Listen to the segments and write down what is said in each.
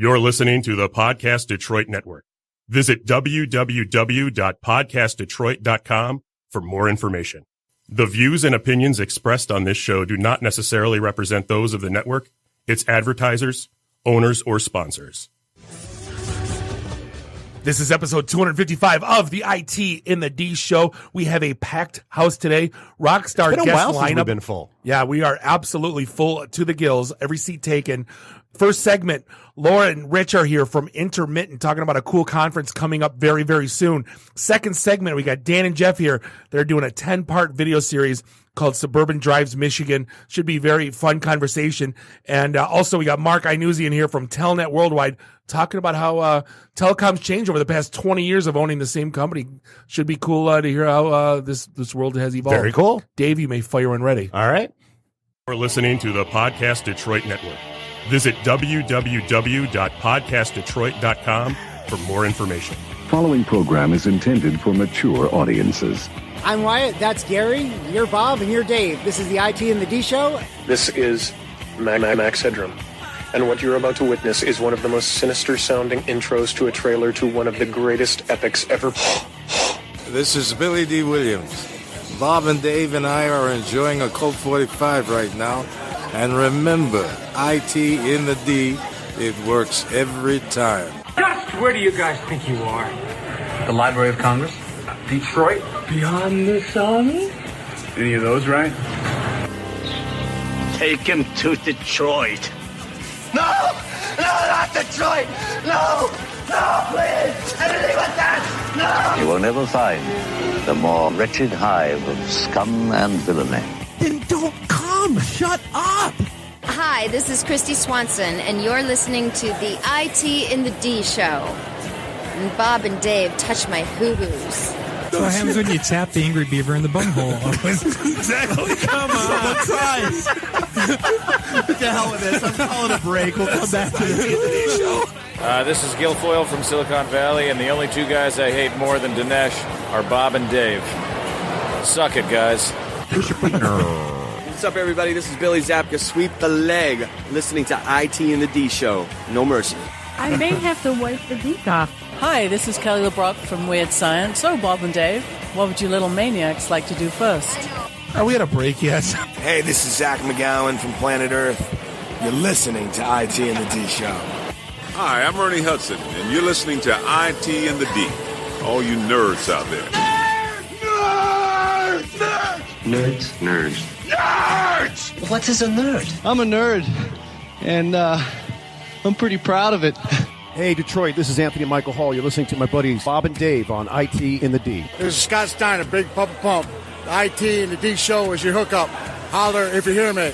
You're listening to the Podcast Detroit Network. Visit www.podcastdetroit.com for more information. The views and opinions expressed on this show do not necessarily represent those of the network, its advertisers, owners, or sponsors. This is episode 255 of the ITintheD show. We have a packed house today. Rockstar guest lineup. Since we've been full. Yeah, we are absolutely full to the gills. Every seat taken. First segment, Laura and Rich are here from Intermitten talking about a cool conference coming up very, very soon. Second segment, we got Dan and Jeff here. They're doing a 10-part video series called Suburban Drives Michigan. Should be a very fun conversation. And also we got Mark Inuzian here from Telnet Worldwide talking about how telecoms changed over the past 20 years of owning the same company. Should be cool to hear how this world has evolved. Very cool. Dave, you may fire when ready. All right. You're listening to the Podcast Detroit Network. Visit www.podcastdetroit.com for more information. Following program is intended for mature audiences. I'm Wyatt, that's Gary, you're Bob, and you're Dave. This is the ITintheD show. This is Max Headroom. And what you're about to witness is one of the most sinister-sounding intros to a trailer to one of the greatest epics ever. This is Billy D. Williams. Bob and Dave and I are enjoying a Colt 45 right now. And remember, ITintheD, it works every time. Just where do you guys think you are? The Library of Congress? Detroit? Beyond the sun? Any of those right? Take him to Detroit. No! No, not Detroit! No! No, please! Anything but that! No! You will never find the more wretched hive of scum and villainy. Then don't come! Shut up! Hi, this is Christy Swanson, and you're listening to the ITintheD show. And Bob and Dave touch my hoo-hoos. That's what happens when you tap the angry beaver in the bunghole. Exactly. Come on. Tries. What the hell with this? I'm calling a break. We'll come back to the ITintheD show. This is Guilfoyle from Silicon Valley, and the only two guys I hate more than Dinesh are Bob and Dave. Suck it, guys. What's up, everybody? This is Billy Zapka. Sweep the leg. Listening to ITintheD show. No mercy. I may have to wipe the geek off. Hi, this is Kelly LeBrock from Weird Science. So, Bob and Dave, what would you little maniacs like to do first? Are we at a break yet? Hey, this is Zach McGowan from Planet Earth. You're listening to ITintheD show. Hi, I'm Ernie Hudson, and you're listening to ITintheD. All you nerds out there. Nerds. Nerds. What is a nerd? I'm a nerd, and I'm pretty proud of it. Hey, Detroit, this is Anthony Michael Hall. You're listening to my buddies Bob and Dave on ITintheD. This is Scott Steiner, Big Pump Pump. The ITintheD show is your hookup. Holler if you hear me.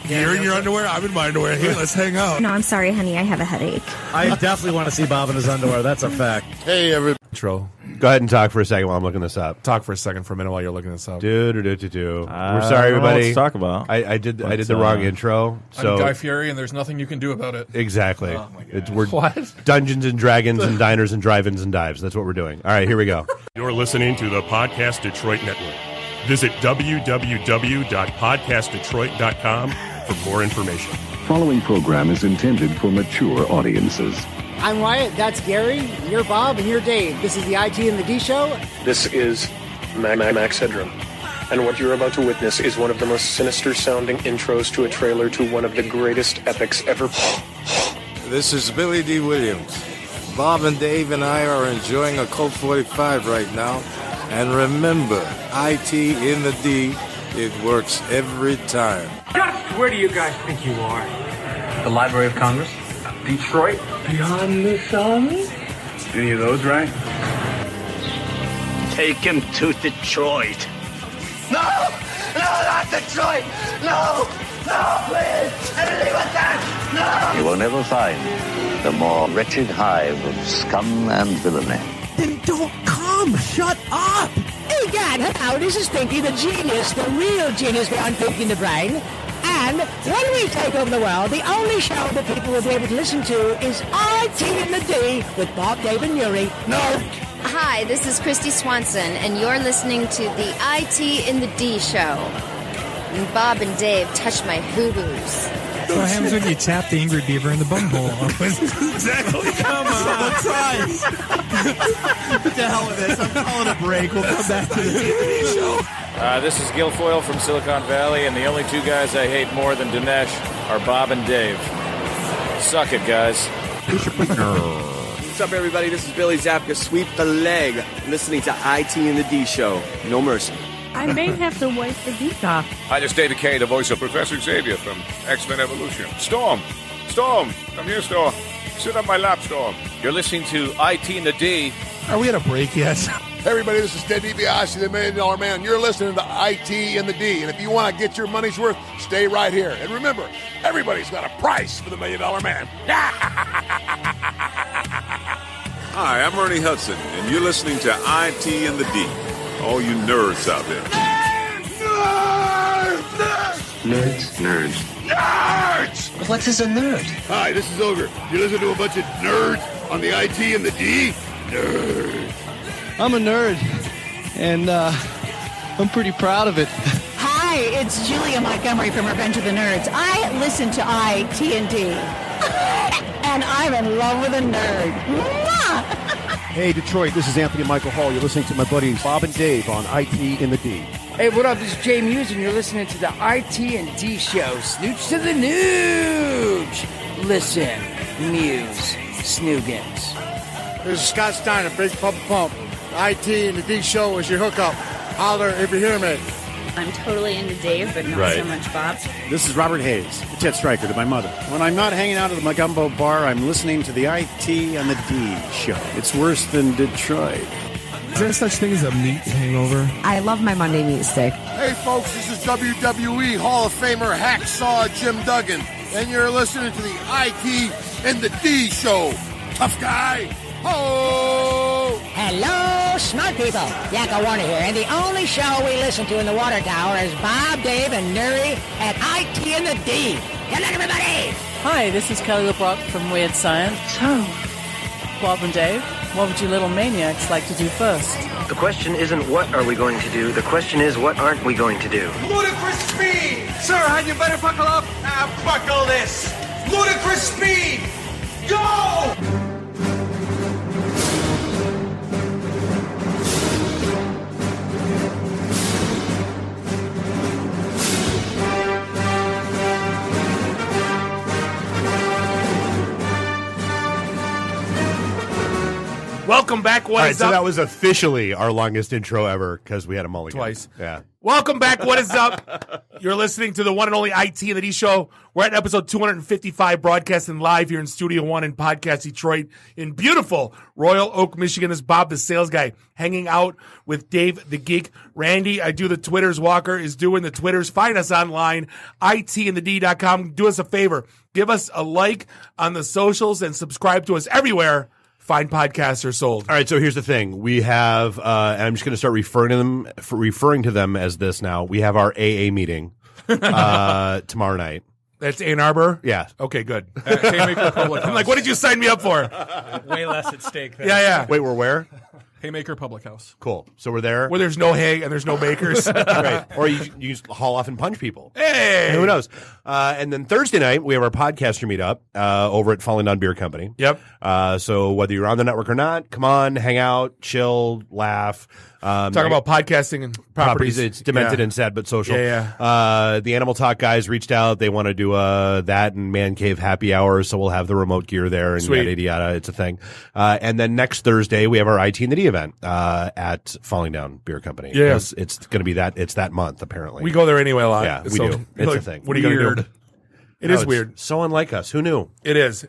You're in your underwear? I'm in my underwear. Hey, let's hang out. No, I'm sorry, honey. I have a headache. I definitely want to see Bob in his underwear. That's a fact. Hey, everybody. Intro. Go ahead and talk for a second while I'm looking this up. Talk for a second for a minute while you're looking this up. We're sorry, everybody. Let's talk about. I did the wrong intro. So I'm Guy Fieri, and there's nothing you can do about it. Exactly. Oh, my God. We're what? Dungeons and Dragons and diners and drive-ins and dives. That's what we're doing. All right, here we go. You're listening to the Podcast Detroit Network. Visit www.podcastdetroit.com for more information. Following program is intended for mature audiences. I'm Wyatt, that's Gary, you're Bob, and you're Dave. This is the ITintheD show. This is Max Headroom. And what you're about to witness is one of the most sinister-sounding intros to a trailer to one of the greatest epics ever. This is Billy D. Williams. Bob and Dave and I are enjoying a Colt 45 right now. And remember, ITintheD, it works every time. Just where do you guys think you are? The Library of Congress? Detroit? Beyond the sun? Any of those right? Take him to Detroit. No! No, not Detroit! No! No, please! Anything but that! No! You will never find the more wretched hive of scum and villainy. Then don't come! Shut up! Hey, Dad, hello, this is Pinky, the genius, the real genius behind Pinky the Brain. And when we take over the world, the only show that people will be able to listen to is ITintheD with Bob, Dave, and Yuri. No! Hi, this is Christy Swanson, and you're listening to the ITintheD show. And Bob and Dave touch my hoo-hoos. What happens when you tap the angry beaver in the bunghole? Exactly. Come on, try. What the hell with this? I'm calling a break. We'll come back to the show. This is Guilfoyle from Silicon Valley, and the only two guys I hate more than Dinesh are Bob and Dave. Suck it, guys. What's up, everybody? This is Billy Zapka. Sweep the leg. Listening to ITintheD show. No mercy. I may have to wipe the geek off. Hi, this is David Kay, the voice of Professor Xavier from X-Men Evolution. Storm, come here, Storm. Sit on my lap, Storm. You're listening to ITintheD. Are we at a break yet? Hey, everybody, this is Ted DiBiase, the $1 Million Man. You're listening to IT-in-the-D. And if you want to get your money's worth, stay right here. And remember, everybody's got a price for the $1 Million Man. Hi, I'm Ernie Hudson, and you're listening to IT-in-the-D. All you nerds out there. Nerds. What is a nerd? Hi, this is Ogre. You listen to a bunch of nerds on the IT-in-the-D? Nerd. I'm a nerd, and I'm pretty proud of it. Hi, it's Julia Montgomery from Revenge of the Nerds. I listen to ITintheD. And I'm in love with a nerd. Mwah! Hey, Detroit, this is Anthony Michael Hall. You're listening to my buddies Bob and Dave on IT-in-the-D. Hey, what up? This is Jay Muse, and you're listening to the IT&D show. Snooch to the nooch. Listen, Muse, Snoogans. This is Scott Steiner, Big Pump Pump. IT-in-the-D show is your hookup. Holler if you hear me. I'm totally into Dave, but not so much Bob. This is Robert Hayes, the Ted Stryker to my mother. When I'm not hanging out at the Magumbo bar, I'm listening to the IT-in-the-D show. It's worse than Detroit. Is there such thing as a meat hangover? I love my Monday meat steak. Hey, folks, this is WWE Hall of Famer Hacksaw Jim Duggan, and you're listening to the IT-in-the-D show. Tough guy. Ho! Hello, smart people. Yakko Warner here, and the only show we listen to in the water tower is Bob, Dave, and Nuri at IT-in-the-D. Good night, everybody! Hi, this is Kelly LeBrock from Weird Science. So, Bob and Dave, what would you little maniacs like to do first? The question isn't what are we going to do, the question is what aren't we going to do. Ludicrous speed! Sir, had you better buckle up? Buckle this! Ludicrous speed! Go! Welcome back. What is so up? that was officially our longest intro ever because we had a mulligan. Twice. Yeah. Welcome back. What is up? You're listening to the one and only IT-in-the-D show. We're at episode 255, broadcasting live here in Studio One in Podcast Detroit in beautiful Royal Oak, Michigan. This is Bob, the sales guy, hanging out with Dave, the geek. Randy, I do the Twitters. Walker is doing the Twitters. Find us online, ITintheD.com. Do us a favor. Give us a like on the socials and subscribe to us everywhere fine podcasts are sold. All right, so here's the thing. We have, and I'm just going to start referring to them as this now. We have our AA meeting tomorrow night. That's Ann Arbor? Yeah. Okay, good. Haymaker Public House. I'm like, what did you sign me up for? Way less at stake. Than Yeah. Wait, we're where? Haymaker Public House. Cool. So we're there. Where there's no hay and there's no bakers. Right. Or you just haul off and punch people. Hey! Who knows? And then Thursday night, we have our podcaster meetup over at Falling Down Beer Company. Yep. So whether you're on the network or not, come on, hang out, chill, laugh. Talk about podcasting and properties. It's demented and sad but social. Yeah. The Animal Talk guys reached out. They want to do that and Man Cave happy hour, so we'll have the remote gear there and Sweet. yada. It's a thing. And then next Thursday, we have our IT-in-the-D event at Falling Down Beer Company. Yeah. It's going to be it's that month, apparently. We go there anyway a lot. Yeah, we So, do. It's like, a thing. What are you going to do? It is weird. So unlike us. Who knew? It is.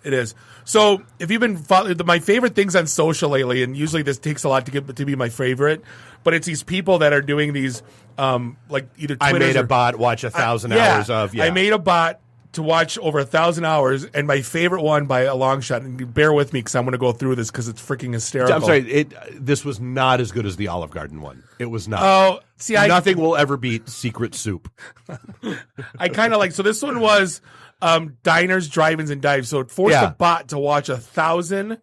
So if you've been following, my favorite things on social lately, and usually this takes a lot to be my favorite, but it's these people that are doing these, like either Twitters I made or, a bot watch 1,000 hours of. I made a bot to watch over 1,000 hours, and my favorite one by a long shot. And bear with me because I'm going to go through this because it's freaking hysterical. I'm sorry. This was not as good as the Olive Garden one. It was not. Oh, see, nothing will ever beat Secret Soup. I kind of like. So this one was diners, drive-ins, and dives. So it forced the bot to watch 1,000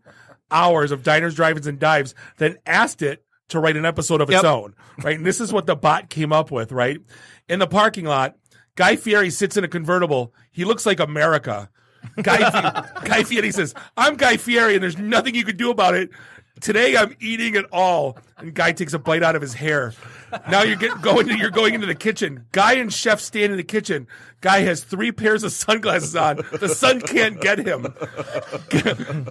hours of diners, drive-ins, and dives, then asked it to write an episode of its own. Right, and this is what the bot came up with. Right, in the parking lot, Guy Fieri sits in a convertible. He looks like America. Guy Fieri says, I'm Guy Fieri, and there's nothing you can do about it. Today I'm eating it all. And Guy takes a bite out of his hair. Now you're going into the kitchen. Guy and chef stand in the kitchen. Guy has 3 pairs of sunglasses on. The sun can't get him.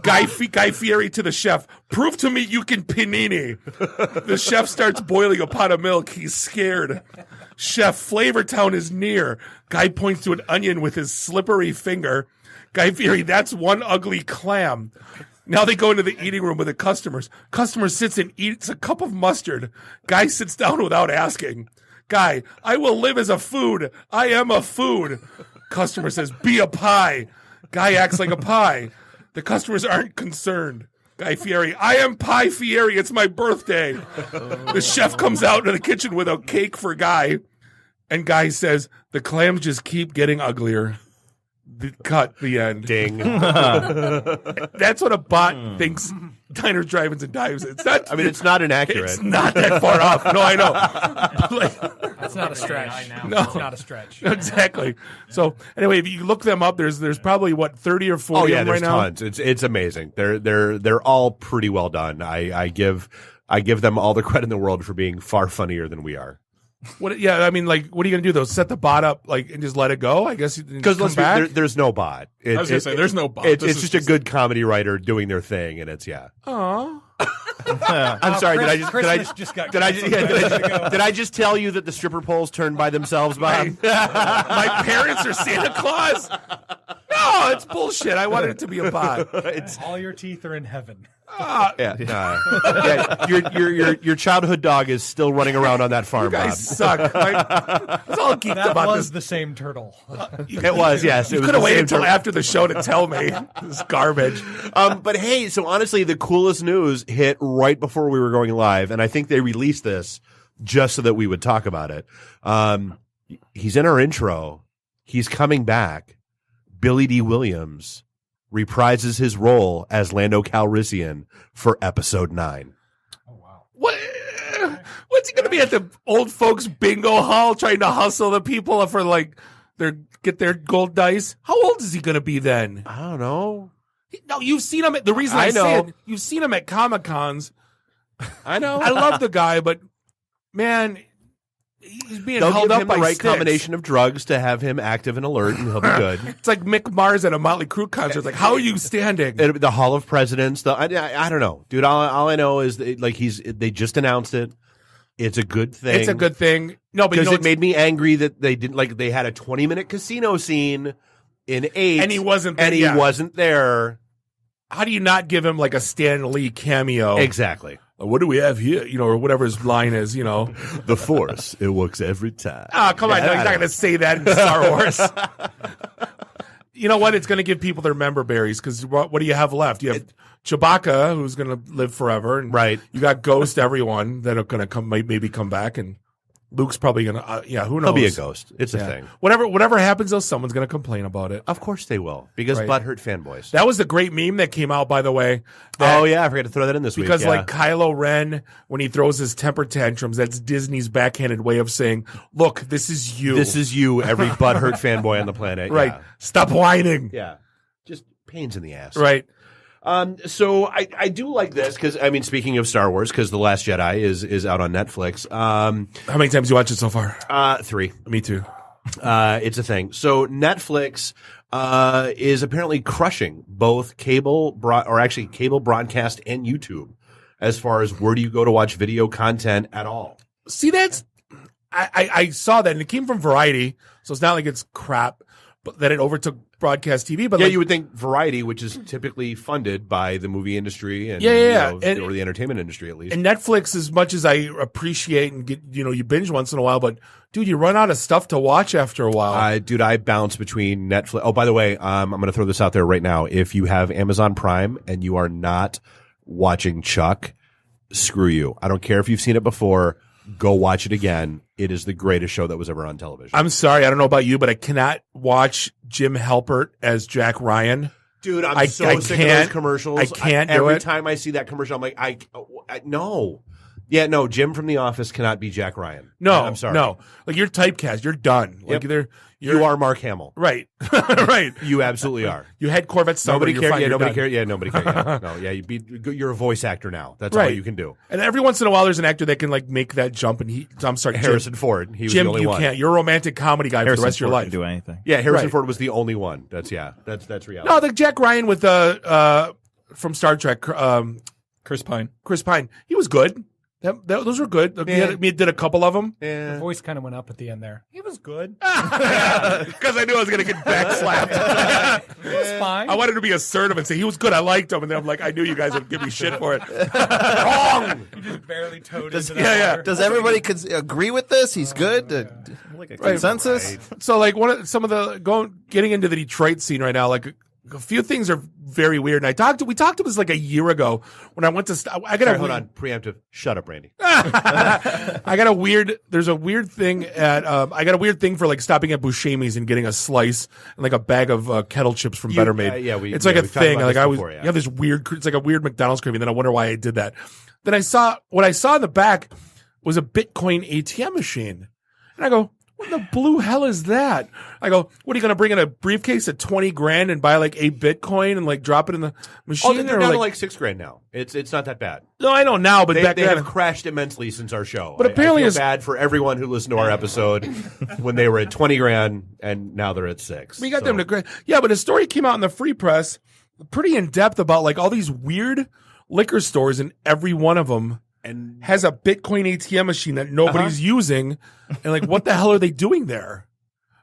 Guy Fieri to the chef. Prove to me you can panini. The chef starts boiling a pot of milk. He's scared. Chef, Flavortown is near. Guy points to an onion with his slippery finger. Guy Fieri, that's one ugly clam. Now they go into the eating room with the customers. Customer sits and eats a cup of mustard. Guy sits down without asking. Guy, I will live as a food. I am a food. Customer says, be a pie. Guy acts like a pie. The customers aren't concerned. Guy Fieri, I am Pie Fieri. It's my birthday. The chef comes out into the kitchen with a cake for Guy. And Guy says, the clams just keep getting uglier. The end. Ding. That's what a bot thinks Diners, Drive-Ins, and Dives. It's not. I mean, it's not inaccurate. It's not that far off. No, I know. That's not a stretch. No, it's not a stretch. Exactly. So anyway, if you look them up, there's probably 30 or 40 of them right now. Tons. It's amazing. They're all pretty well done. I give them all the credit in the world for being far funnier than we are. What? Yeah, I mean, what are you gonna do though? Set the bot up and just let it go? I guess because there's no bot. I was gonna say there's no bot. It's just a good comedy writer doing their thing, and it's Aww. I'm sorry. Did I just tell you that the stripper poles turned by themselves, Bob? My parents are Santa Claus. No, it's bullshit. I wanted it to be a bot. All your teeth are in heaven. Your childhood dog is still running around on that farm. You guys suck. That's all geeked that about was this. the same turtle. It was, yes. You could have waited until after the show to tell me. This garbage. But hey, so honestly, the coolest news hit right before we were going live, and I think they released this just so that we would talk about it. He's in our intro. He's coming back. Billy D. Williams reprises his role as Lando Calrissian for episode 9. Oh, wow. What's he going to be at the old folks bingo hall trying to hustle the people for get their gold dice? How old is he going to be then? I don't know. No, you've seen him. The reason I say it, you've seen him at Comic-Cons. I know. I love the guy, but man, he's being They'll held give up him by the right sticks. combination of drugs to have him active and alert, and he'll be good. It's like Mick Mars at a Motley Crue concert. It's like, how are you standing? The Hall of Presidents. I don't know, dude. All I know is that, they just announced it. It's a good thing. It's a good thing. No, but because it made me angry that they didn't they had a 20-minute casino scene in 8, and he wasn't there. And he wasn't there. How do you not give him like a Stan Lee cameo? Exactly. What do we have here? Or whatever his line is, The Force, it works every time. Ah, come on. No, he's not going to say that in Star Wars. You know what? It's going to give people their member berries because what do you have left? You have Chewbacca, who's going to live forever. And right. You got Ghost, everyone that are going to maybe come back. And Luke's probably going to, who knows? He'll be a ghost. It's a thing. Whatever happens, though, someone's going to complain about it. Of course they will, because butthurt fanboys. That was the great meme that came out, by the way. Oh, yeah, I forgot to throw that in this week. Because, Kylo Ren, when he throws his temper tantrums, that's Disney's backhanded way of saying, look, this is you. This is you, every butthurt fanboy on the planet. Right. Yeah. Stop whining. Yeah. Just pains in the ass. Right. So I do like this because, speaking of Star Wars, because The Last Jedi is out on Netflix. How many times you watch it so far? 3. Me too. It's a thing. So Netflix is apparently crushing both cable broadcast and YouTube as far as where do you go to watch video content at all. See, I saw that, and it came from Variety, so it's not like it's crap, but that it overtook broadcast TV. But you would think Variety, which is typically funded by the movie industry and or the entertainment industry at least. And Netflix, as much as I appreciate and get, you binge once in a while, but dude, you run out of stuff to watch after a while. I bounce between Netflix. Oh, by the way, I'm going to throw this out there right now. If you have Amazon Prime and you are not watching Chuck, screw you. I don't care if you've seen it before. Go watch it again. It is the greatest show that was ever on television. I'm sorry, I don't know about you, but I cannot watch Jim Halpert as Jack Ryan. Dude, I'm so sick of those commercials. I can't do Every it. time I see that commercial, I'm like, no. Yeah, no, Jim from The Office cannot be Jack Ryan. No, I'm sorry. No, like you're typecast. You're done. Like you are Mark Hamill. Right. Right. You absolutely are. You had Corvette Summer. Nobody cares. Yeah, nobody cares. cares. Yeah, nobody cares. Yeah. No, yeah, you're a voice actor now. That's all you can do. And every once in a while, there's an actor that can like make that jump. And I'm sorry, Harrison Jim, Ford. He was Jim, the only you one. can't. You're a romantic comedy guy for the rest of your life. Can do anything. Yeah, Harrison Ford was the only one. That's reality. No, the Jack Ryan with from Star Trek, Chris Pine. Chris Pine. He was good. Those were good. He did a couple of them. The voice kind of went up at the end there. He was good. Because I knew I was going to get backslapped. He was fine. I wanted to be assertive and say he was good. I liked him, and then I'm like, I knew you guys would give me shit for it. Wrong. You just barely towed Does, into that water. Does everybody agree with this? He's good. Like a consensus. Right. So like getting into the Detroit scene right now, like a few things are very weird. And we talked to this like a year ago when I went to. Hold on, preemptive. Shut up, Randy. There's a weird thing at. I got a weird thing for like stopping at Buscemi's and getting a slice and like a bag of kettle chips from Better Made. It's like a thing. Like you have this weird. It's like a weird McDonald's craving. Then I wonder why I did that. Then what I saw in the back was a Bitcoin ATM machine, and I go, what the blue hell is that? I go, what are you going to bring in a briefcase at $20,000 and buy like 8 Bitcoin and like drop it in the machine? They're down to like $6,000 now. It's not that bad. No, I know now, but back they then have crashed immensely since our show. But apparently I feel it's bad for everyone who listened to our episode when they were at $20,000 and now they're at $6,000. We got them to but a story came out in the Free Press, pretty in depth about like all these weird liquor stores, and every one of them and has a Bitcoin ATM machine that nobody's using, and like, what the hell are they doing there?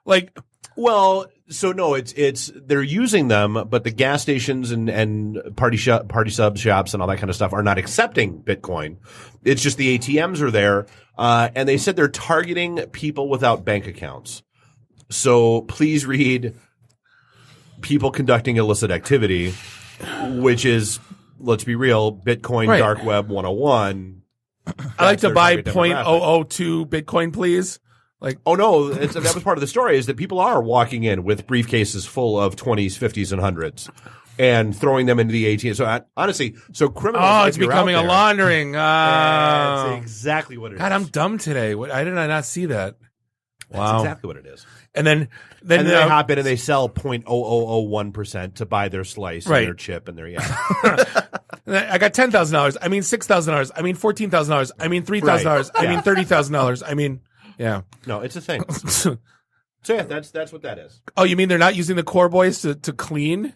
Like, well, so no, it's they're using them, but the gas stations and party sub shops and all that kind of stuff are not accepting Bitcoin. It's just the ATMs are there, and they said they're targeting people without bank accounts. So please read people conducting illicit activity, which is, let's be real, Bitcoin Dark Web 101. I like to buy 0.002 Bitcoin, please. Like, oh no, that was part of the story, is that people are walking in with briefcases full of 20s, 50s, and 100s and throwing them into the ATM. So honestly, criminals. Oh, it's becoming a laundering. That's exactly what it is. God, I'm dumb today. Why did I not see that? That's wow, exactly what it is. And then they hop in and they sell 0.0001% to buy their slice and their chip and their I got $10,000. I mean $6,000. I mean $14,000. I mean $3,000. I mean $30,000. I mean, yeah. No, it's a thing. So yeah, that's what that is. Oh, you mean they're not using the core boys to clean?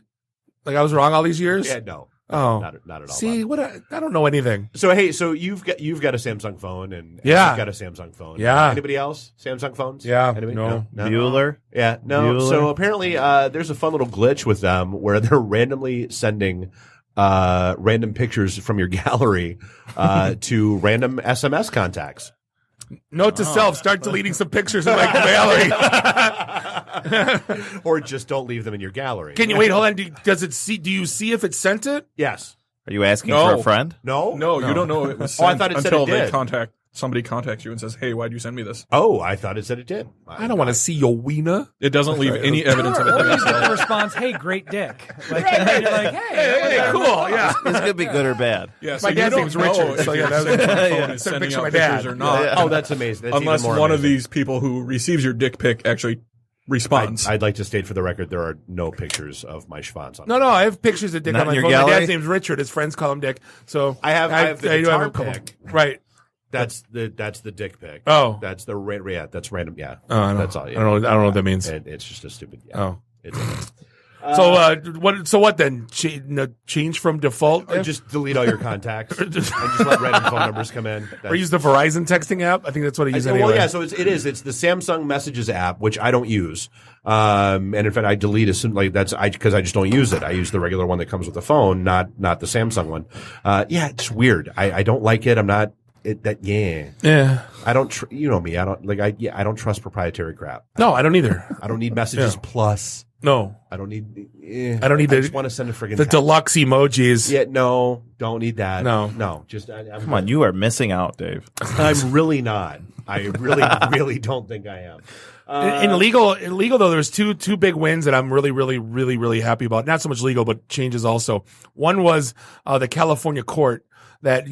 Like I was wrong all these years? Yeah, no. Oh, not at all. See, I don't know anything. So hey, you've got a Samsung phone, and I've got a Samsung phone. Yeah. Anybody else? Samsung phones? Yeah. Anybody? No. Bueller. Yeah. No. Bueller. So apparently, there's a fun little glitch with them where they're randomly sending random pictures from your gallery to random SMS contacts. Note to self: start deleting some pictures in my gallery. Or just don't leave them in your gallery. Can you wait? Hold on. Do you see if it sent it? Yes. Are you asking for a friend? No, you don't know it was I sent thought it said until it did. somebody contacts you and says, "Hey, why'd you send me this?" Oh, I thought it said it did. I don't want to see your wiener. It doesn't leave any evidence of it. Or he's got a response, "Hey, great dick." Like, you're like, hey, cool. Yeah, this could be good or bad. Yeah, so my dad's name's Richard. So yeah, that was sending picture out my dad. pictures or not. Oh, that's amazing. That's Unless even more one amazing. of these people who receives your dick pic actually responds. I'd like to state for the record there are no pictures of my schwanz on. No, I have pictures of dick Not on my in your phone. gallery? My dad's name's Richard. His friends call him Dick. So I have the guitar pic. Right. That's the dick pic. Oh. That's the that's random. Yeah. Oh, that's all. Yeah. I don't know what that means. It's just a stupid. Yeah. Oh. It's So what then? Change from default? Or just delete all your contacts and just let random phone numbers come in. Or use the Verizon texting app? I think that's what I use anyway. Well, yeah, so it is. It's the Samsung Messages app, which I don't use. And in fact, I delete as soon because I just don't use it. I use the regular one that comes with the phone, not the Samsung one. Yeah, it's weird. I don't like it. I'm not. Yeah. I don't. You know me. I don't trust proprietary crap. No, I don't either. I don't need Messages Plus. No, I don't need. I don't need. I just want to send a friggin' the deluxe emojis. Yeah, no, don't need that. No. Just come on, you are missing out, Dave. I'm really not. I really, really don't think I am. In legal though, there's two big wins that I'm really happy about. Not so much legal, but changes also. One was the California court that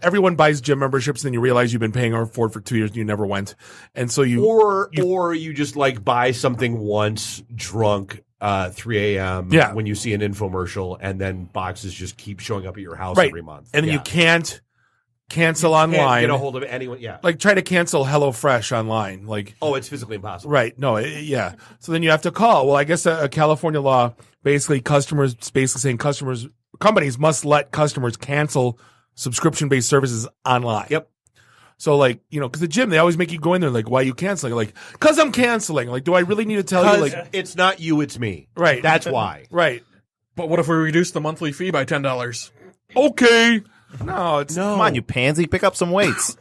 everyone buys gym memberships, and then you realize you've been paying for it for 2 years and you never went, and so or you just like buy something once drunk. 3 a.m. when you see an infomercial, and then boxes just keep showing up at your house every month, and then you can't cancel online. Can't get a hold of anyone. Yeah, like try to cancel HelloFresh online. Like, it's physically impossible. Right? No, yeah. So then you have to call. Well, I guess a California law basically saying companies must let customers cancel subscription-based services online. Yep. So because the gym, they always make you go in there like, why are you canceling? Like, because I'm canceling. Like, do I really need to tell you? Like, it's not you, it's me. Right. That's why. Right. But what if we reduce the monthly fee by $10? Okay. No. Come on, you pansy. Pick up some weights.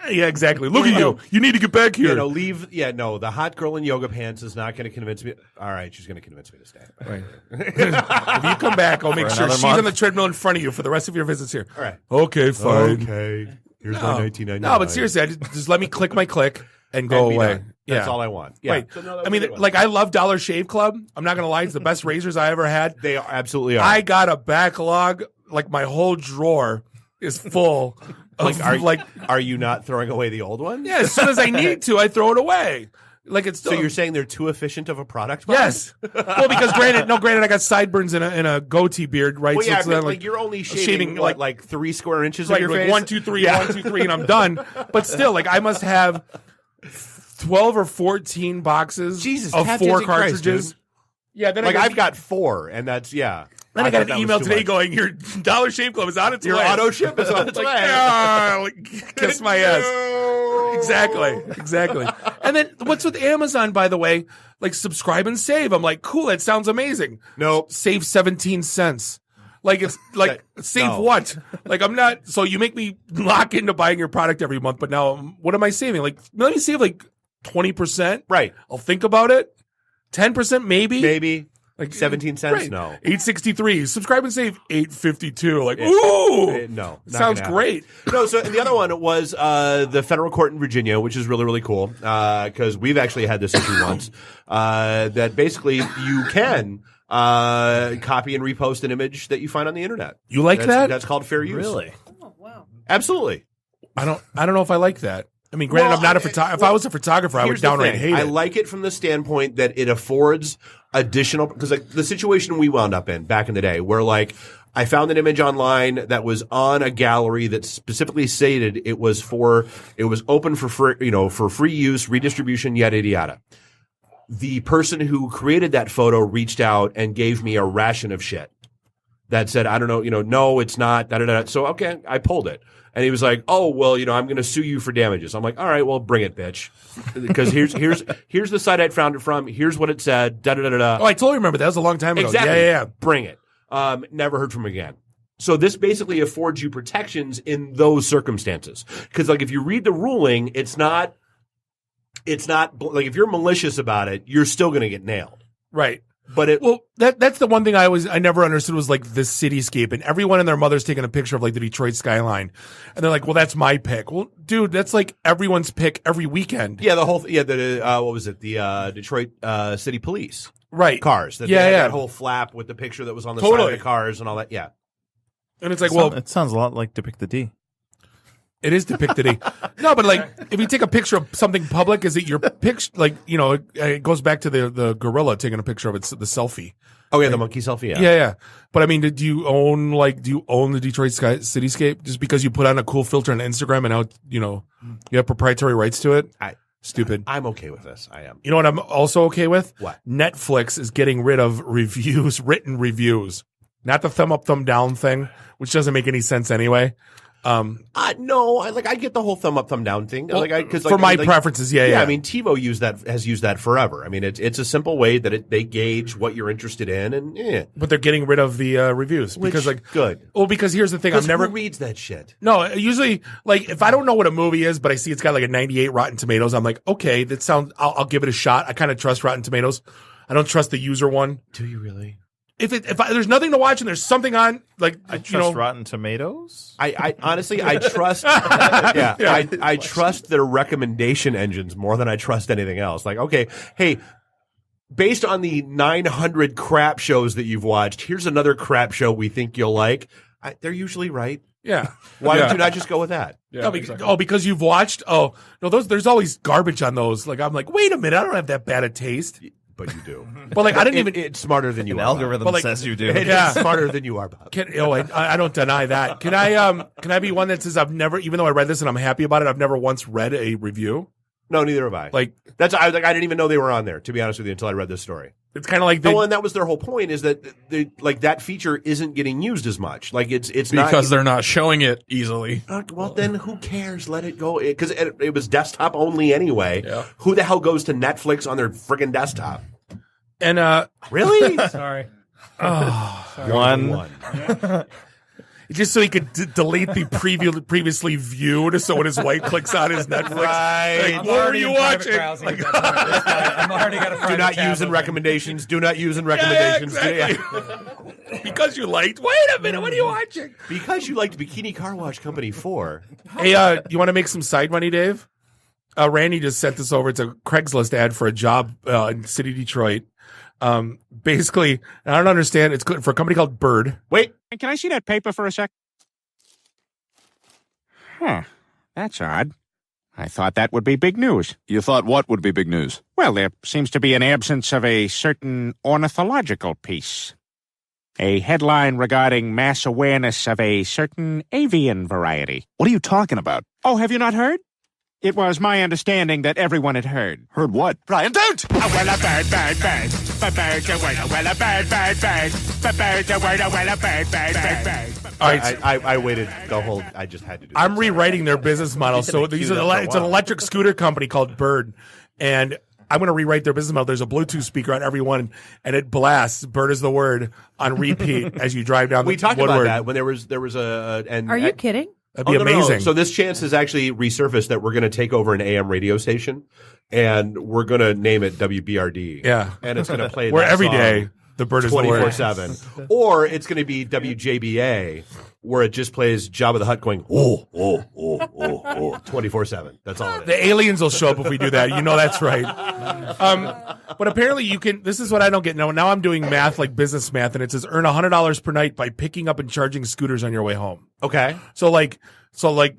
Yeah, exactly. Look at you. You need to get back here. The hot girl in yoga pants is not going to convince me. All right, she's going to convince me to stay. Right. If you come back, I'll make sure she's on the treadmill in front of you for the rest of your visits here. All right. Okay, fine. Okay. Here's my 1999. No, but seriously, just let me click my click and go away. That's all I want. Yeah. Right. So I love Dollar Shave Club. I'm not going to lie. It's the best razors I ever had. They absolutely are. I got a backlog. Like, my whole drawer is full. Are you not throwing away the old one? Yeah, as soon as I need to, I throw it away. Like, it's so you're saying they're too efficient of a product? Yes. Well, because granted, I got sideburns in a goatee beard, right? Well, yeah, so but you're only shaving like 3 square inches of your face. 1, 2, 3, 1, 2, 3, and I'm done. But still, I must have 12 or 14 boxes of 4 cartridges. Christ, yeah, then I've got 4, and that's Then I got an email today going, your Dollar Shave Club is on its way. Your auto ship is on its way. Kiss my ass. Exactly. And then what's with Amazon, by the way? Like, subscribe and save. I'm like, cool, that sounds amazing. Nope. Save 17 cents. Like, it's like, save what? Like, I'm not, so you make me lock into buying your product every month, but now what am I saving? Like, let me save 20%. Right. I'll think about it. 10% maybe. Maybe. Like 17 cents? Right. No. $8.63. Subscribe and save $8.52. Like, ooh! No. Sounds great. No, so the other one was the federal court in Virginia, which is really, really cool, because we've actually had this issue once, that basically you can copy and repost an image that you find on the internet. You like that? That's called fair use. Really? Oh, wow. Absolutely. I don't know if I like that. I mean, granted, I'm not a photographer. If I was a photographer, I would downright hate it. I like it from the standpoint that it affords additional, because the situation we wound up in back in the day, where I found an image online that was on a gallery that specifically stated it was open for free, for free use, redistribution, yada yada yada. The person who created that photo reached out and gave me a ration of shit that said, I don't know, no, it's not, da da da. So okay, I pulled it. And he was like, "Oh, well, I'm going to sue you for damages." I'm like, "All right, well, bring it, bitch." Because here's the site I found it from. Here's what it said. Da da da da. Oh, I totally remember that. Was a long time ago. Exactly. Yeah. Bring it. Never heard from him again. So this basically affords you protections in those circumstances. Because if you read the ruling, it's not like if you're malicious about it, you're still going to get nailed. Right. But that's the one thing I never understood was the cityscape, and everyone and their mother's taking a picture of the Detroit skyline, and they're like, well, that's my pick. Well, dude, that's everyone's pick every weekend. Yeah, the whole what was it? The Detroit City Police cars. That that whole flap with the picture that was on the side of the cars and all that. Yeah, and it's it sounds a lot like Depict the D. It is depicted. No, but if you take a picture of something public, is it your picture? It goes back to the gorilla taking a picture of it, the selfie. Oh yeah, the monkey selfie. Yeah. But I mean, do you own the Detroit cityscape just because you put on a cool filter on Instagram and now you have proprietary rights to it? Stupid. I'm okay with this. I am. You know what I'm also okay with? What? Netflix is getting rid of written reviews, not the thumb up, thumb down thing, which doesn't make any sense anyway. No, I get the whole thumb up, thumb down thing. For my preferences, yeah. I mean, TiVo has used that forever. I mean, it's a simple way that they gauge what you're interested in, and But they're getting rid of the reviews because good. Well, because here's the thing, who reads that shit? No, usually if I don't know what a movie is, but I see it's got a 98 Rotten Tomatoes, I'm like, okay, that sounds. I'll give it a shot. I kind of trust Rotten Tomatoes. I don't trust the user one. Do you really? there's nothing to watch and there's something on, like, I trust Rotten Tomatoes. I honestly, I trust, I trust their recommendation engines more than I trust anything else. Like, okay, hey, based on the 900 crap shows that you've watched, here's another crap show we think you'll like. They're usually right. Yeah. Why would you not just go with that? Yeah, because you've watched. Oh no, there's always garbage on those. Like, I'm like, wait a minute, I don't have that bad a taste. But you do. But like, I didn't even. It's smarter than you An are. algorithm says you do. It's smarter than you are, Bob. I don't deny that. Can I be one that says I've never, even though I read this and I'm happy about it, I've never once read a review. No, neither have I. Like I didn't even know they were on there, to be honest with you, until I read this story. It's kind of like and that was their whole point, is that that feature isn't getting used as much. Like it's because they're not showing it easily. Well, then who cares? Let it go, because it was desktop only anyway. Yeah. Who the hell goes to Netflix on their friggin' desktop? And really? Sorry. Oh, sorry. One. Just so he could delete the previously viewed. So when his wife clicks on his Netflix, right. Like, what were you watching? Like, I'm already got a do not use in recommendations. Do not use in recommendations. Yeah, exactly. Because you liked. Wait a minute. What are you watching? Because you liked Bikini Car Wash Company 4. Hey, you want to make some side money, Dave? Randy just sent this over. It's a Craigslist ad for a job in City, Detroit. Basically, I don't understand. It's for a company called Bird. Wait, can I see that paper for a sec? Huh. That's odd. I thought that would be big news. You thought what would be big news? Well, there seems to be an absence of a certain ornithological piece. A headline regarding mass awareness of a certain avian variety. What are you talking about? Oh, have you not heard? It was my understanding that everyone had heard. Heard what? Brian, don't! A well, a bird, bird, bird. A bird, a word, a well, a bird, bird, bird. A bird, a word, a well, a bird, bird, bird, bird. All right, I waited the whole. I just had to do. I'm rewriting their business model. So these are it's an electric scooter company called Bird, and I'm going to rewrite their business model. There's a Bluetooth speaker on every one, and it blasts "Bird is the word" on repeat as you drive down. We talked Woodward. about that when there was a. And are you kidding? That'd be amazing. No. So this chance has actually resurfaced that we're going to take over an AM radio station, and we're going to name it WBRD. Yeah, and it's going to play where that every song day the bird is the word 24/7, or it's going to be WJBA, where it just plays Jabba the Hutt going 24/7. That's all it is. The aliens will show up if we do that. You know that's right. But apparently you can. This is what I don't get. Now I'm doing math, like business math, and it says earn $100 per night by picking up and charging scooters on your way home. Okay. So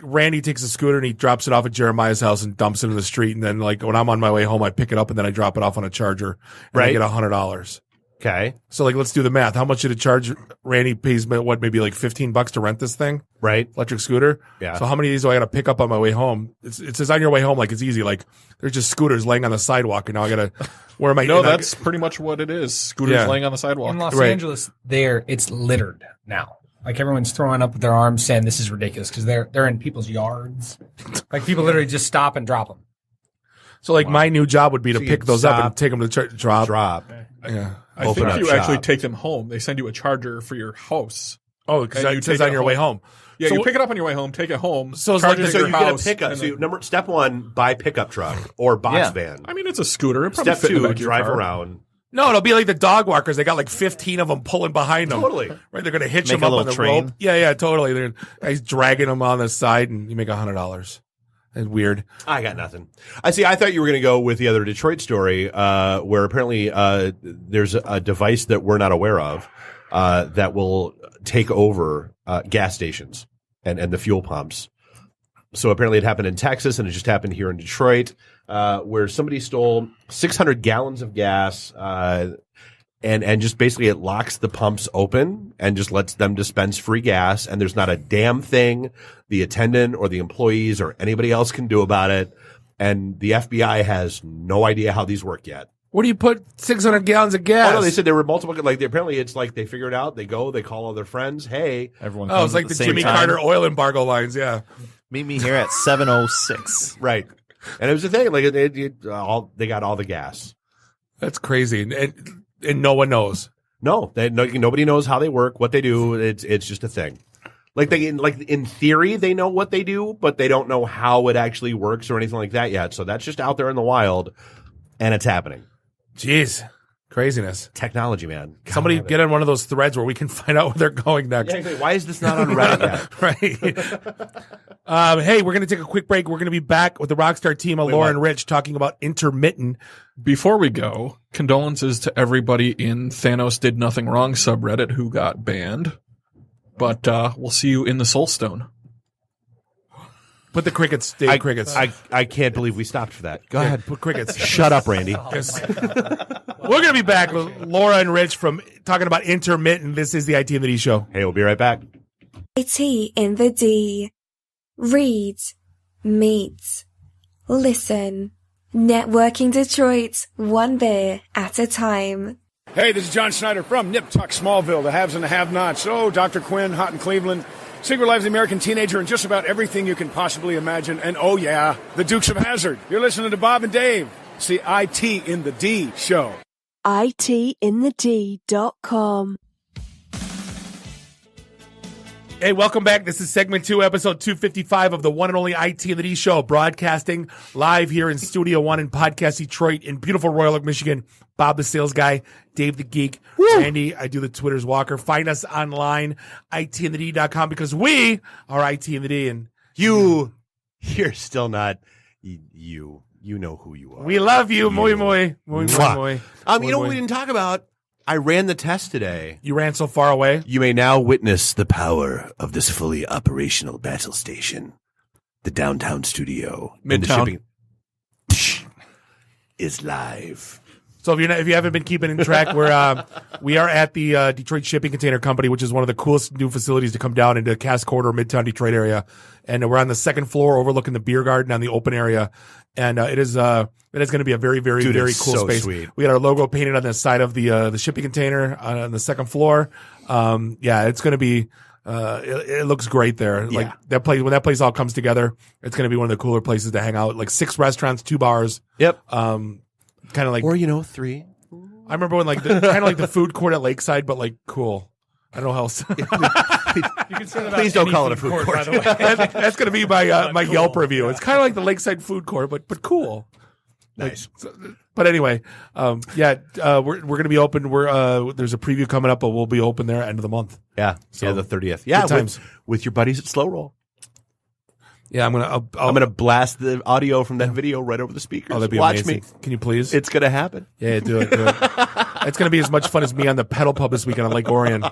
Randy takes a scooter and he drops it off at Jeremiah's house and dumps it in the street, and then like when I'm on my way home, I pick it up and then I drop it off on a charger, and I get $100. Okay. So like, let's do the math. How much did it charge? Randy pays maybe like $15 to rent this thing, right? Electric scooter. Yeah. So how many of these do I got to pick up on my way home? It says on your way home, like it's easy. Like there's just scooters laying on the sidewalk, and now I got to. Where am I? No, that's pretty much what it is. Scooters laying on the sidewalk. In Los Angeles, it's littered now. Like everyone's throwing up with their arms, saying this is ridiculous because they're in people's yards. Like people literally just stop and drop them. So like my new job would be to pick those up and take them to church. Drop. Yeah. I think you actually take them home. They send you a charger for your house. Oh, because it says on your way home. Yeah, you pick it up on your way home, take it home. So it's charge like it so at you your get a house, pickup. So step one, buy pickup truck or box van. I mean, it's a scooter. It probably Step fit in the two, back of your drive car. around. No, it'll be like the dog walkers. They got like 15 of them pulling behind them. Totally. Right, they're going to hitch Make them a up on little the train. rope. Yeah, totally. He's dragging them on the side, and you make $100. It's weird. I got nothing. I thought you were going to go with the other Detroit story, where apparently there's a device that we're not aware of that will take over gas stations and the fuel pumps. So apparently it happened in Texas, and it just happened here in Detroit, where somebody stole 600 gallons of gas, and just basically it locks the pumps open and just lets them dispense free gas, and there's not a damn thing the attendant or the employees or anybody else can do about it. And the FBI has no idea how these work yet. Where do you put 600 gallons of gas? Oh, no, they said there were multiple. Like, apparently, it's like they figure it out. They go, they call all their friends. Hey, everyone. Oh, it's like the Jimmy Carter oil embargo lines. Yeah, meet me here at 7:06. Right, and it was the thing. Like, they got all the gas. That's crazy, and no one knows. No, nobody knows how they work, what they do. It's just a thing. Like in theory, they know what they do, but they don't know how it actually works or anything like that yet. So that's just out there in the wild, and it's happening. Jeez. Craziness. Technology, man. Somebody get on one of those threads where we can find out where they're going next. Yeah, why is this not on Reddit yet? Right. Hey, we're going to take a quick break. We're going to be back with the Rockstar team of Laura and Rich talking about Intermitten. Before we go, condolences to everybody in Thanos Did Nothing Wrong subreddit who got banned. But we'll see you in the Soulstone. Put the crickets, Dave. Crickets. I can't believe we stopped for that. Go ahead. Put crickets. Shut up, Randy. We're going to be back with Laura and Rich from talking about Intermitten. This is the IT in the D show. Hey, we'll be right back. IT in the D. Read, meet, listen. Networking Detroit, one beer at a time. Hey, this is John Schneider from Nip Tuck Smallville, the haves and the have-nots. Oh, Dr. Quinn, Hot in Cleveland. Secret Lives of the American Teenager, and just about everything you can possibly imagine. And oh yeah, the Dukes of Hazzard. You're listening to Bob and Dave. It's the IT in the D show. ITintheD.com. Hey, welcome back. This is segment 2, episode 255 of the one and only IT in the D show, broadcasting live here in Studio 1 in Podcast Detroit in beautiful Royal Oak, Michigan. Bob the Sales Guy, Dave the Geek, Randy, I do the Twitter's Walker. Find us online, ITintheD.com, because we are IT in the D, and you're still not you. You know who you are. We love you. Muy, muy. Muy, muy, muy. You know what we didn't talk about? I ran the test today. You ran so far away? You may now witness the power of this fully operational battle station. The downtown studio. Midtown. And the shipping is live. So if you haven't been keeping in track, we are at the Detroit Shipping Container Company, which is one of the coolest new facilities to come down into Cass Corridor, Midtown Detroit area. And we're on the second floor overlooking the beer garden on the open area. And it is going to be a very, very, very cool space. Sweet. We got our logo painted on the side of the shipping container on the second floor. It's going to be it looks great there. Yeah. Like that place, when that place all comes together, it's going to be one of the cooler places to hang out. Like 6 restaurants, 2 bars. Yep. Kind of like, or 3. I remember when kind of like the food court at Lakeside, but like cool. I don't know how else. Please don't call it a food court. By the way. That's going to be my my Yelp review. It's kind of like the Lakeside food court, but cool. Nice. But anyway, we're going to be open. There's a preview coming up, but we'll be open there at the end of the month. Yeah. So the 30th. Yeah. good times. With your buddies at Slow Roll. Yeah, I'm gonna blast the audio from that video right over the speakers. Oh, that'd be Watch amazing. me. Can you please? It's gonna happen. Yeah, do it. It's gonna be as much fun as me on the pedal pub this weekend on Lake Orion.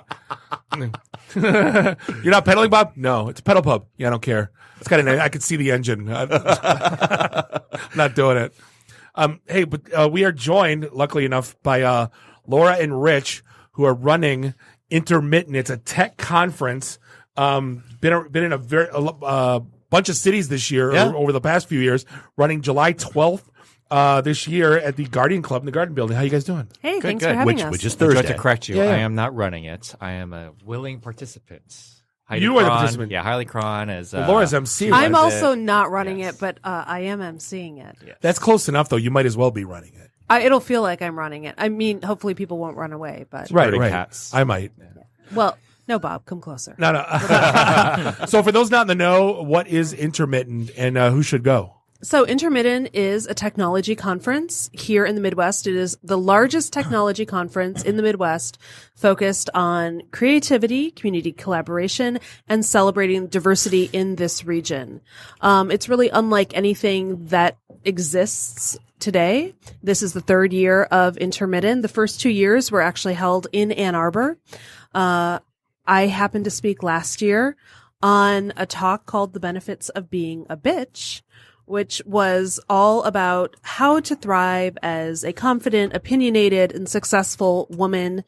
You're not pedaling, Bob? No, it's a pedal pub. Yeah, I don't care. It's got I could see the engine. I'm not doing it. Hey, but we are joined, luckily enough, by Laura and Rich, who are running Intermitten. It's a tech conference. Been in a very bunch of cities this year, over the past few years, running July 12th this year at the Guardian Club in the Garden Building. How you guys doing? Hey, thanks for having us. Which is Thursday. I'd like to correct you. Yeah. I am not running it. I am a willing participant. You are the participant. Yeah, Hailey Cron as Laura's MC. I'm also not running it, but I am emceeing it. Yes. That's close enough, though. You might as well be running it. It'll feel like I'm running it. I mean, hopefully people won't run away, but Right. Cats. I might. Yeah. Well, no, Bob, come closer. No. So for those not in the know, what is Intermitten and who should go? So Intermitten is a technology conference here in the Midwest. It is the largest technology conference in the Midwest focused on creativity, community collaboration, and celebrating diversity in this region. It's really unlike anything that exists today. This is the 3rd year of Intermitten. The first 2 years were actually held in Ann Arbor. I happened to speak last year on a talk called The Benefits of Being a Bitch, which was all about how to thrive as a confident, opinionated, and successful woman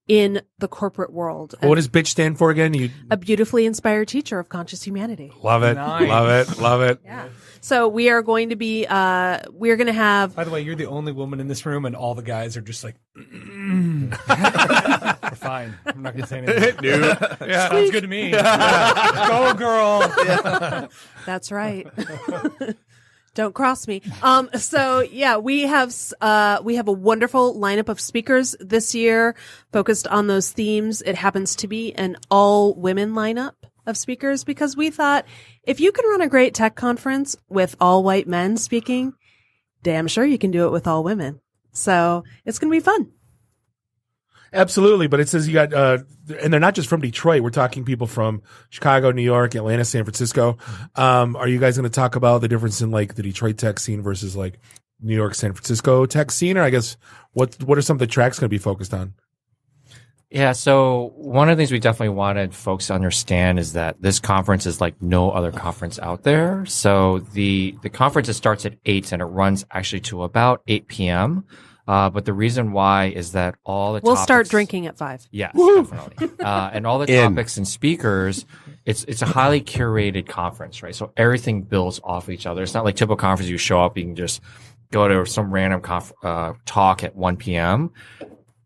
in the corporate world. What does bitch stand for again? A beautifully inspired teacher of conscious humanity. Love it. Nice. Love it. Yeah. So we are going to be, we're going to have. By the way, you're the only woman in this room, and all the guys are just like, we're fine. I'm not going to say anything. Yeah. Sounds good to me. Go, girl. Yeah. That's right. Don't cross me. So yeah, we have a wonderful lineup of speakers this year focused on those themes. It happens to be an all women lineup of speakers because we thought if you can run a great tech conference with all white men speaking, damn sure you can do it with all women. So it's going to be fun. Absolutely, but it says you got, and they're not just from Detroit. We're talking people from Chicago, New York, Atlanta, San Francisco. Are you guys going to talk about the difference in like the Detroit tech scene versus like New York, San Francisco tech scene? Or I guess what are some of the tracks going to be focused on? Yeah, so one of the things we definitely wanted folks to understand is that this conference is like no other conference out there. So the conference, it starts at 8 and it runs actually to about 8 p.m. But the reason why is that all the We'll topics, start drinking at 5. Yes, definitely. And all the topics and speakers, it's a highly curated conference, right? So everything builds off each other. It's not like typical conference you show up, you can just go to some random talk at 1 p.m.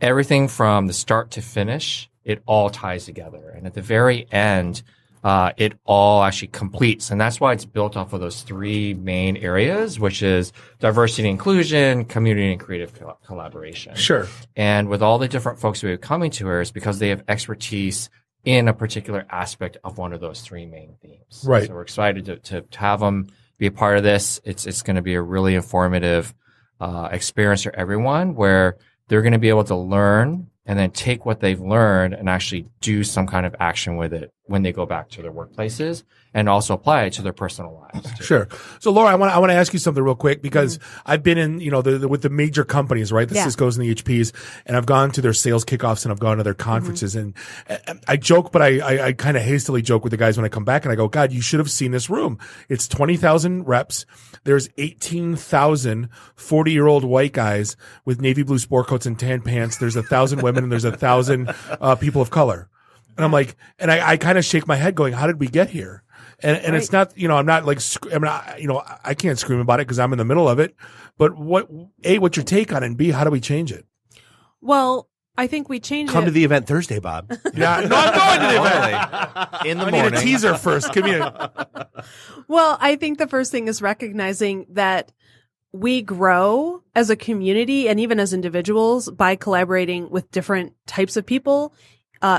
Everything from the start to finish, it all ties together. And at the very end, it all actually completes. And that's why it's built off of those 3 main areas, which is diversity and inclusion, community and creative collaboration. Sure. And with all the different folks we have coming to here, it's because they have expertise in a particular aspect of one of those 3 main themes. Right. So we're excited to have them be a part of this. It's going to be a really informative experience for everyone where they're going to be able to learn and then take what they've learned and actually do some kind of action with it when they go back to their workplaces and also apply it to their personal lives too. Sure. So Laura, I want to ask you something real quick because I've been in, with the major companies, right? The Cisco's and the HPs, and I've gone to their sales kickoffs and I've gone to their conferences and I joke, but I kind of hastily joke with the guys when I come back and I go, God, you should have seen this room. It's 20,000 reps. There's 18,000 40-year-old white guys with navy blue sport coats and tan pants. There's 1,000 women and there's 1,000 people of color. And I'm like, and I kind of shake my head going, how did we get here? And it's not, I'm not like, I can't scream about it because I'm in the middle of it. But what's your take on it? And B, how do we change it? Well, I think we changed it. Come to the event Thursday, Bob. Yeah, no, I'm going to the event. In the I morning. need a teaser first. Give me Well, I think the first thing is recognizing that we grow as a community and even as individuals by collaborating with different types of people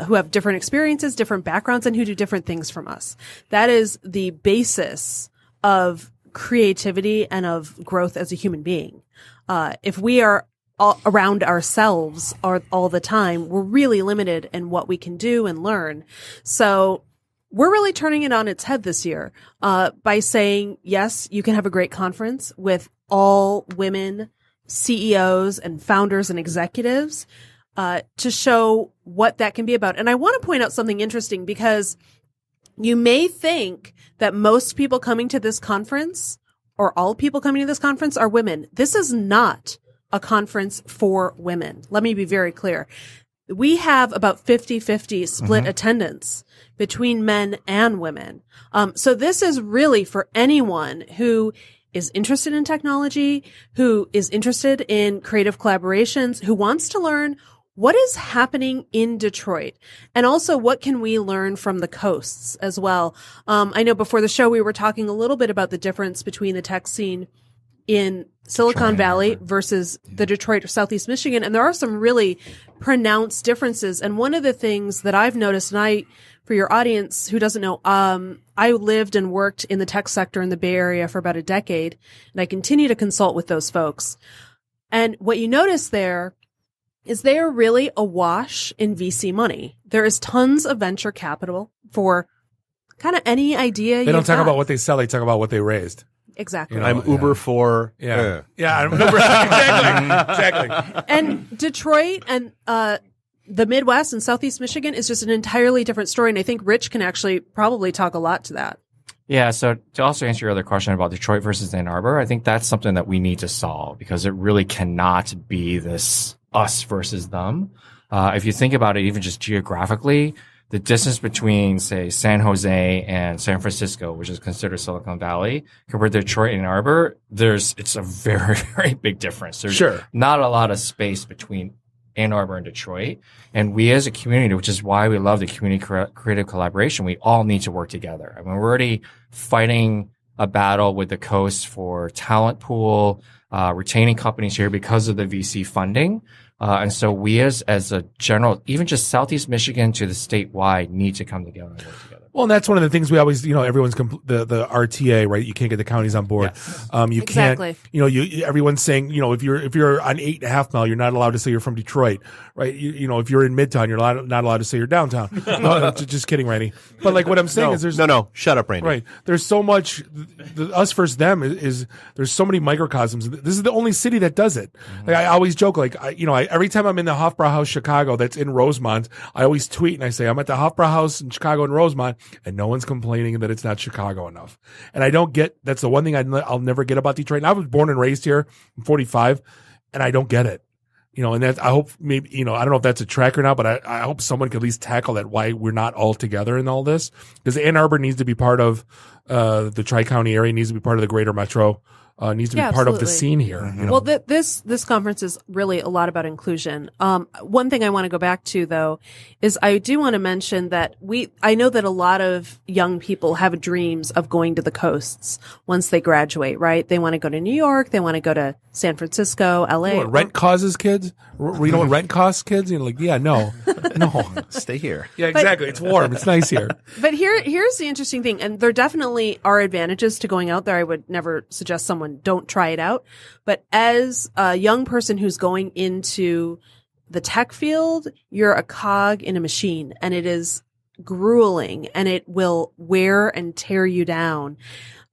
who have different experiences, different backgrounds, and who do different things from us. That is the basis of creativity and of growth as a human being. If we are all around ourselves all the time, we're really limited in what we can do and learn. So we're really turning it on its head this year by saying, yes, you can have a great conference with all women CEOs and founders and executives to show what that can be about. And I want to point out something interesting because you may think that most people coming to this conference or all people coming to this conference are women. This is not a conference for women. Let me be very clear. We have about 50-50 split attendance between men and women. So this is really for anyone who is interested in technology, who is interested in creative collaborations, who wants to learn what is happening in Detroit, and also what can we learn from the coasts as well. I know before the show we were talking a little bit about the difference between the tech scene in Silicon Valley versus the Detroit or Southeast Michigan, and there are some really pronounced differences. And one of the things that I've noticed, and for your audience who doesn't know, I lived and worked in the tech sector in the Bay Area for about a decade, and I continue to consult with those folks. And what you notice there is they are really awash in VC money. There is tons of venture capital for kind of any idea. They don't talk about what they sell; they talk about what they raised. Exactly. I'm Uber for yeah. I'm Uber exactly. And Detroit and the Midwest and Southeast Michigan is just an entirely different story, and I think Rich can actually probably talk a lot to that. Yeah, so to also answer your other question about Detroit versus Ann Arbor, I think that's something that we need to solve because it really cannot be this us versus them. If you think about it, even just geographically, the distance between, say, San Jose and San Francisco, which is considered Silicon Valley, compared to Detroit and Ann Arbor, it's a very, very big difference. There's not a lot of space between Ann Arbor and Detroit. And we as a community, which is why we love the community creative collaboration, we all need to work together. I mean, we're already fighting a battle with the coast for talent pool, retaining companies here because of the VC funding. And so we as a general, even just Southeast Michigan to the statewide, need to come together and work together. Well, and that's one of the things we always, everyone's the RTA, right? You can't get the counties on board. You Exactly. can't, everyone's saying, if you're on 8.5 Mile, you're not allowed to say you're from Detroit, right? If you're in Midtown, you're not allowed to say you're downtown. No, just kidding, Randy. But like what I'm saying is there's no, shut up, Randy. Right. There's so much, us versus them is there's so many microcosms. This is the only city that does it. Like I always joke, like, every time I'm in the Hofbrauhaus Chicago that's in Rosemont, I always tweet and I say, I'm at the Hofbrauhaus in Chicago in Rosemont, and no one's complaining that it's not Chicago enough. And I don't get, that's the one thing I'll never get about Detroit. And I was born and raised here. I'm 45 and I don't get it. And that I hope maybe, I don't know if that's a track or not, but I hope someone could at least tackle that, why we're not all together in all this. Because Ann Arbor needs to be part of, the Tri-County area, needs to be part of the greater metro. Needs to be part of the scene here. Well, this conference is really a lot about inclusion. One thing I want to go back to though is I do want to mention that I know that a lot of young people have dreams of going to the coasts once they graduate, right? They want to go to New York, they want to go to San Francisco, LA. You know what rent causes kids? You know what rent costs kids? No. Stay here. Yeah, exactly. It's warm. It's nice here. But here's the interesting thing, and there definitely are advantages to going out there. I would never suggest someone don't try it out. But as a young person who's going into the tech field, you're a cog in a machine, and it is grueling, and it will wear and tear you down.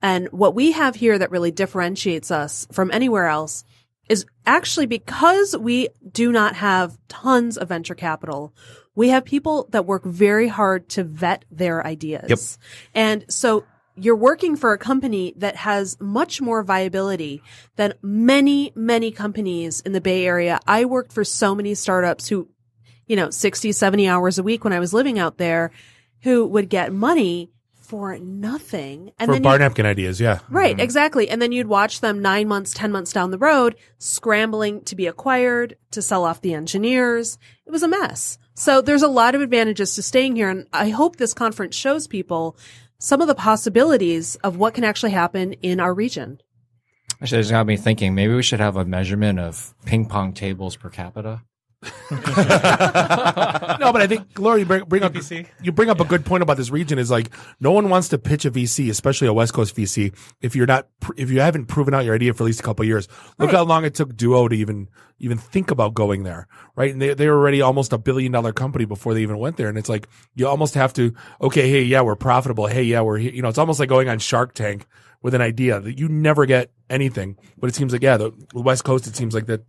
And what we have here that really differentiates us from anywhere else is actually because we do not have tons of venture capital, we have people that work very hard to vet their ideas. Yep. And so you're working for a company that has much more viability than many, many companies in the Bay Area. I worked for so many startups who, 60, 70 hours a week when I was living out there, who would get money for nothing. And for then bar napkin ideas, yeah. Right, exactly. And then you'd watch them 9 months, 10 months down the road, scrambling to be acquired, to sell off the engineers. It was a mess. So there's a lot of advantages to staying here. And I hope this conference shows people some of the possibilities of what can actually happen in our region. Actually, it's got me thinking maybe we should have a measurement of ping pong tables per capita. No, but I think, Laura, you bring up a good point about this region is like no one wants to pitch a VC, especially a West Coast VC, if you haven't proven out your idea for at least a couple of years. Look how long it took Duo to even think about going there, right? And they were already almost $1 billion company before they even went there. And it's like you almost have to, okay, hey, yeah, we're profitable. Hey, yeah, we're here. It's almost like going on Shark Tank with an idea that you never get anything. But it seems like, the West Coast, it seems like that,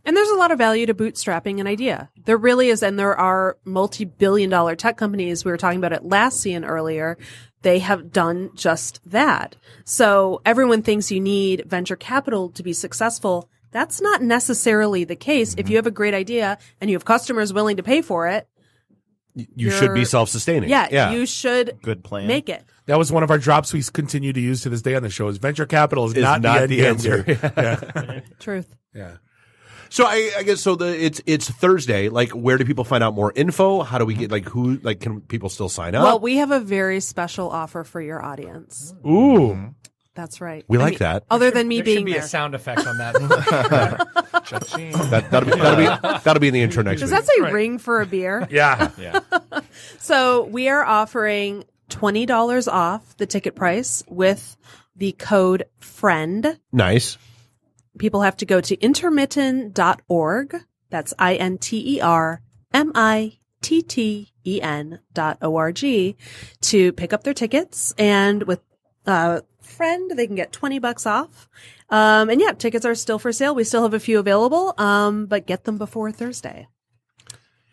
And there's a lot of value to bootstrapping an idea. There really is. And there are multi-billion-dollar tech companies. We were talking about Atlassian earlier. They have done just that. So everyone thinks you need venture capital to be successful. That's not necessarily the case. If you have a great idea and you have customers willing to pay for it, you should be self-sustaining. Yeah, you should Good plan. make it. that was one of our drops we continue to use to this day on the show is venture capital is not the answer. Yeah. Truth. Yeah. So I guess it's Thursday. Like, where do people find out more info? How do we get can people still sign up? Well, we have a very special offer for your audience. Ooh. That's right. We like that. Other than me there being should be there. a sound effect on that. That'll be in the intro next Does week. that say ring for a beer? Yeah. Yeah. So we are offering $20 off the ticket price with the code FRIEND. Nice. People have to go to intermitten.org. That's intermitten.org to pick up their tickets. And with FRIEND, they can get $20 off. And yeah, tickets are still for sale. We still have a few available, but get them before Thursday.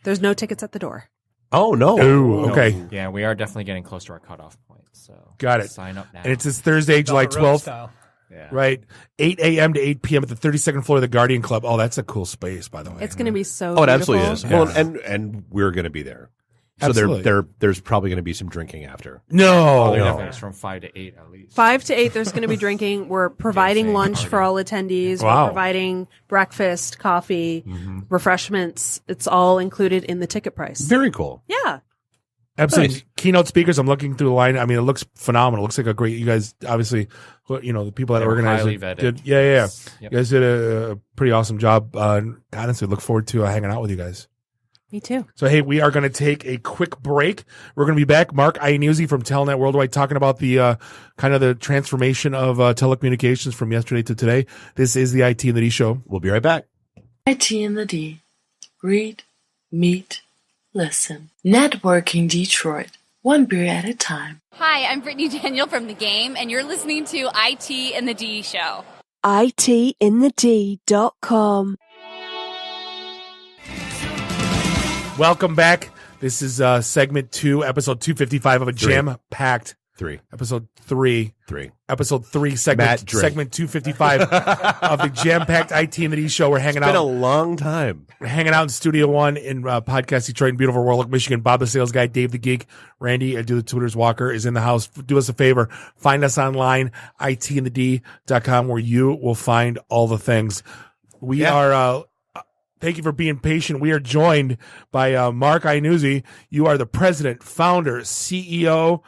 There's no tickets at the door. Oh, no. Ooh, okay. Yeah, we are definitely getting close to our cutoff point. So Got it. Sign up now. And it's this Thursday, July 12th. Style. Yeah. Right. 8 a.m. to 8 p.m. at the 32nd floor of the Guardian Club. Oh, that's a cool space, by the way. It's going to be so Oh, it beautiful. absolutely is. Yeah. Well, and we're going to be there. So Absolutely. there's probably going to be some drinking after. No. Definitely it's from 5 to 8 at least. 5 to 8, there's going to be drinking. We're providing lunch for all attendees. Wow. We're providing breakfast, coffee, refreshments. It's all included in the ticket price. Very cool. Yeah. Absolutely. Nice. Keynote speakers. I'm looking through the line. I mean, it looks phenomenal. It looks like a great, you guys, obviously, the people that They were organized highly it vetted. did. Yeah. Yep. You guys did a pretty awesome job. Honestly, look forward to hanging out with you guys. Me too. So, hey, we are going to take a quick break. We're going to be back. Mark Iannuzzi from Telnet Worldwide talking about the kind of the transformation of telecommunications from yesterday to today. This is the IT and the D Show. We'll be right back. IT and the D. Read, meet, listen. Networking Detroit. One beer at a time. Hi, I'm Brittany Daniel from The Game, and you're listening to IT and the D Show. ITintheD.com. Welcome back. This is segment 2, episode 255 of a jam-packed 3. Episode 3. 3. Episode 3, segment 255 of the jam-packed IT and the D Show. We're hanging out. It's been a long time. We're hanging out in Studio 1 in Podcast Detroit in beautiful Warlock, Michigan. Bob the Sales Guy, Dave the Geek, Randy, Do the Tutors Walker is in the house. Do us a favor. Find us online, ITintheD.com, where you will find all the things. We are... Thank you for being patient. We are joined by Mark Iannuzzi. You are the president, founder, CEO,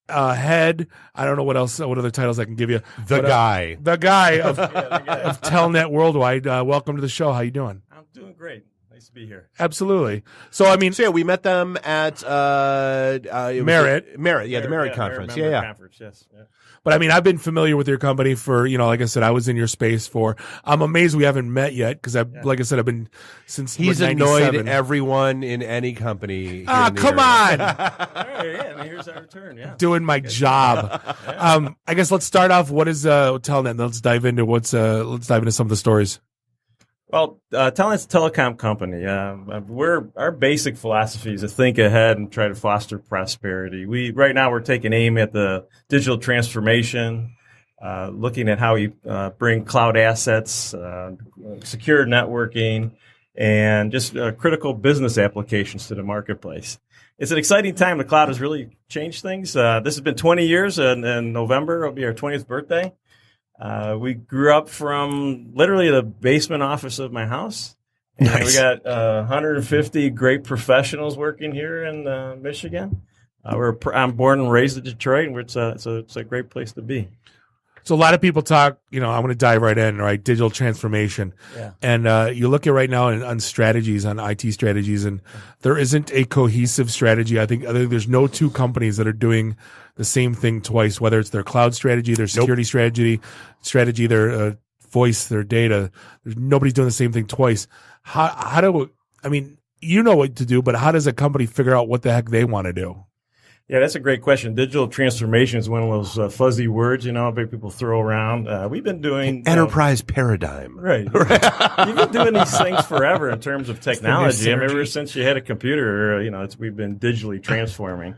head. I don't know what else, what other titles I can give you. The guy of Telnet Worldwide. Welcome to the show. How you doing? I'm doing great. Nice to be here. Absolutely. So, I mean, we met them at Merit. The Merit conference. Conference, yes. Yeah. But I mean, I've been familiar with your company for, like I said, I was in your space for, I'm amazed we haven't met yet because like I said, I've been since He's 97. annoyed everyone in any company. Come on. All right, and here's our return, yeah. Doing my job. I guess let's start off. What is Telnet? Let's dive into some of the stories. Well, Telnet's a telecom company. Our basic philosophy is to think ahead and try to foster prosperity. Right now we're taking aim at the digital transformation, looking at how you bring cloud assets, secure networking, and just critical business applications to the marketplace. It's an exciting time. The cloud has really changed things. This has been 20 years, and in November it'll be our 20th birthday. We grew up from literally the basement office of my house. And Nice. We got 150 great professionals working here in Michigan. I'm born and raised in Detroit, and it's a great place to be. So a lot of people talk, I'm going to dive right in, right? Digital transformation. Yeah. And you look at right now on strategies, on IT strategies, and there isn't a cohesive strategy. I think there's no two companies that are doing the same thing twice, whether it's their cloud strategy, their security strategy, their voice, their data. There's nobody's doing the same thing twice. You know what to do, but how does a company figure out what the heck they want to do? Yeah, that's a great question. Digital transformation is one of those fuzzy words, people throw around. We've been doing enterprise paradigm. Right. You've been doing these things forever in terms of technology. Ever since you had a computer, we've been digitally transforming.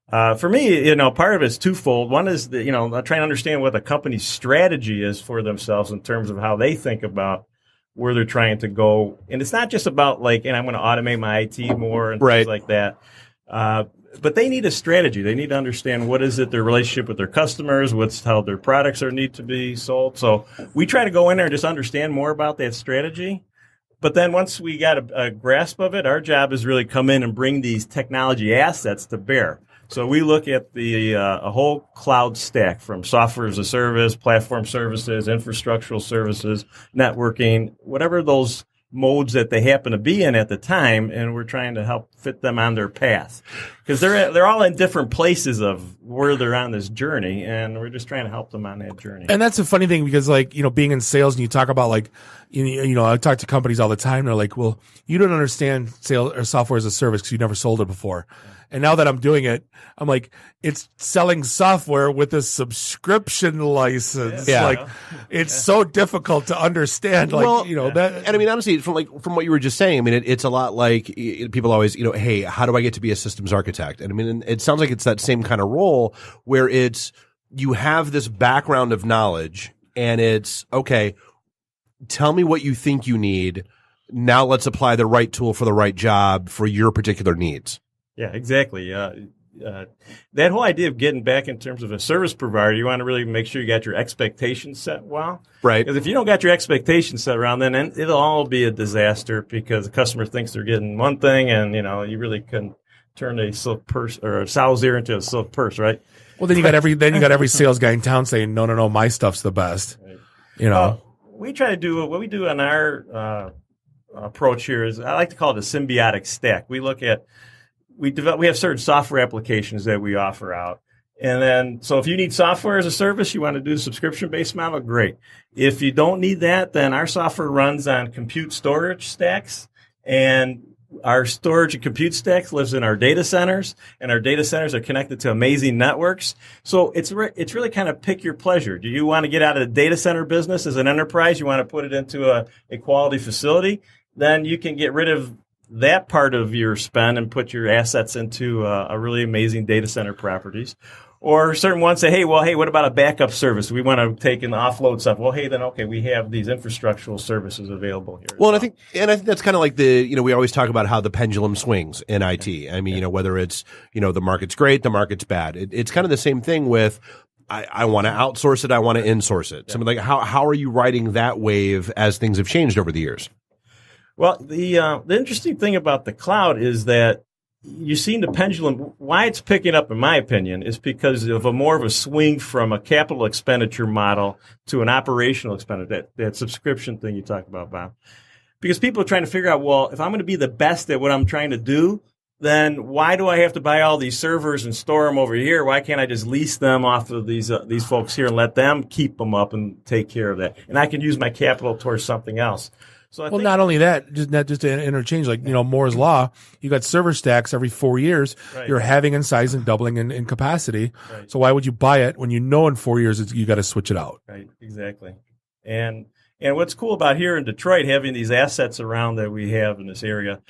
For me, part of it's twofold. One is trying to understand what the company's strategy is for themselves in terms of how they think about where they're trying to go. And it's not just about I'm going to automate my IT more and things like that. But they need a strategy. They need to understand what is it, their relationship with their customers, how their products need to be sold. So we try to go in there and just understand more about that strategy. But then once we got a grasp of it, our job is really come in and bring these technology assets to bear. So we look at the a whole cloud stack from software as a service, platform services, infrastructural services, networking, whatever those modes that they happen to be in at the time, and we're trying to help fit them on their path because they're all in different places of where they're on this journey, and we're just trying to help them on that journey. And that's a funny thing because, being in sales, and you talk about I talk to companies all the time. They're like, "Well, you don't understand sales or software as a service because you never sold it before." And now that I'm doing it, I'm like, it's selling software with a subscription license. Yeah. It's so difficult to understand. That. And honestly, from what you were just saying, it's a lot like people always, hey, how do I get to be a systems architect? And it sounds like it's that same kind of role where you have this background of knowledge and it's, okay, tell me what you think you need. Now let's apply the right tool for the right job for your particular needs. Yeah, exactly. That whole idea of getting back in terms of a service provider, you want to really make sure you got your expectations set well. Right. Because if you don't got your expectations set around, then it'll all be a disaster because the customer thinks they're getting one thing and, you really can turn a silk purse or a sow's ear into a silk purse, right? Well, then you got every sales guy in town saying, no, my stuff's the best. Right. We try to do what we do on our approach here is I like to call it a symbiotic stack. We have certain software applications that we offer out. And then, so if you need software as a service, you want to do the subscription-based model, great. If you don't need that, then our software runs on compute storage stacks, and our storage and compute stacks lives in our data centers, and our data centers are connected to amazing networks. So it's really kind of pick your pleasure. Do you want to get out of the data center business as an enterprise? You want to put it into a quality facility? Then you can get rid of that part of your spend and put your assets into a really amazing data center properties. Or certain ones say, hey, what about a backup service? We want to take and offload stuff. Well, okay, we have these infrastructural services available here. Well, and I think that's kind of like we always talk about how the pendulum swings in IT. I mean, whether it's, the market's great, the market's bad. It's kind of the same thing with, I want to outsource it, I want to insource it. Yeah. Something like, how are you riding that wave as things have changed over the years? Well, the interesting thing about the cloud is that you've seen the pendulum. Why it's picking up, in my opinion, is because of more of a swing from a capital expenditure model to an operational expenditure, that subscription thing you talked about, Bob. Because people are trying to figure out, well, if I'm going to be the best at what I'm trying to do, then why do I have to buy all these servers and store them over here? Why can't I just lease them off of these folks here and let them keep them up and take care of that? And I can use my capital towards something else. So not only that, not just to interchange, like, Moore's Law, you got server stacks every 4 years. Right. You're halving in size and doubling in capacity. Right. So why would you buy it when in 4 years you got to switch it out? Right, exactly. And what's cool about here in Detroit, having these assets around that we have in this area,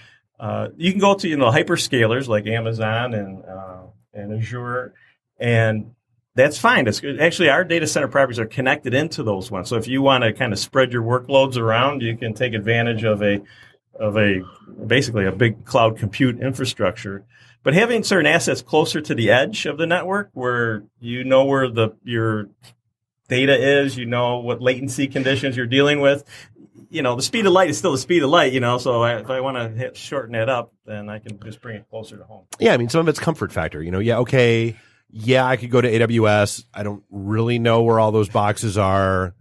you can go to, hyperscalers like Amazon and Azure, and that's fine. Actually, our data center properties are connected into those ones. So if you want to kind of spread your workloads around, you can take advantage of basically a big cloud compute infrastructure. But having certain assets closer to the edge of the network, where where your data is, what latency conditions you're dealing with. The speed of light is still the speed of light, so if I want to shorten that up, then I can just bring it closer to home. Yeah, I mean, some of it's comfort factor. Yeah, I could go to AWS. I don't really know where all those boxes are.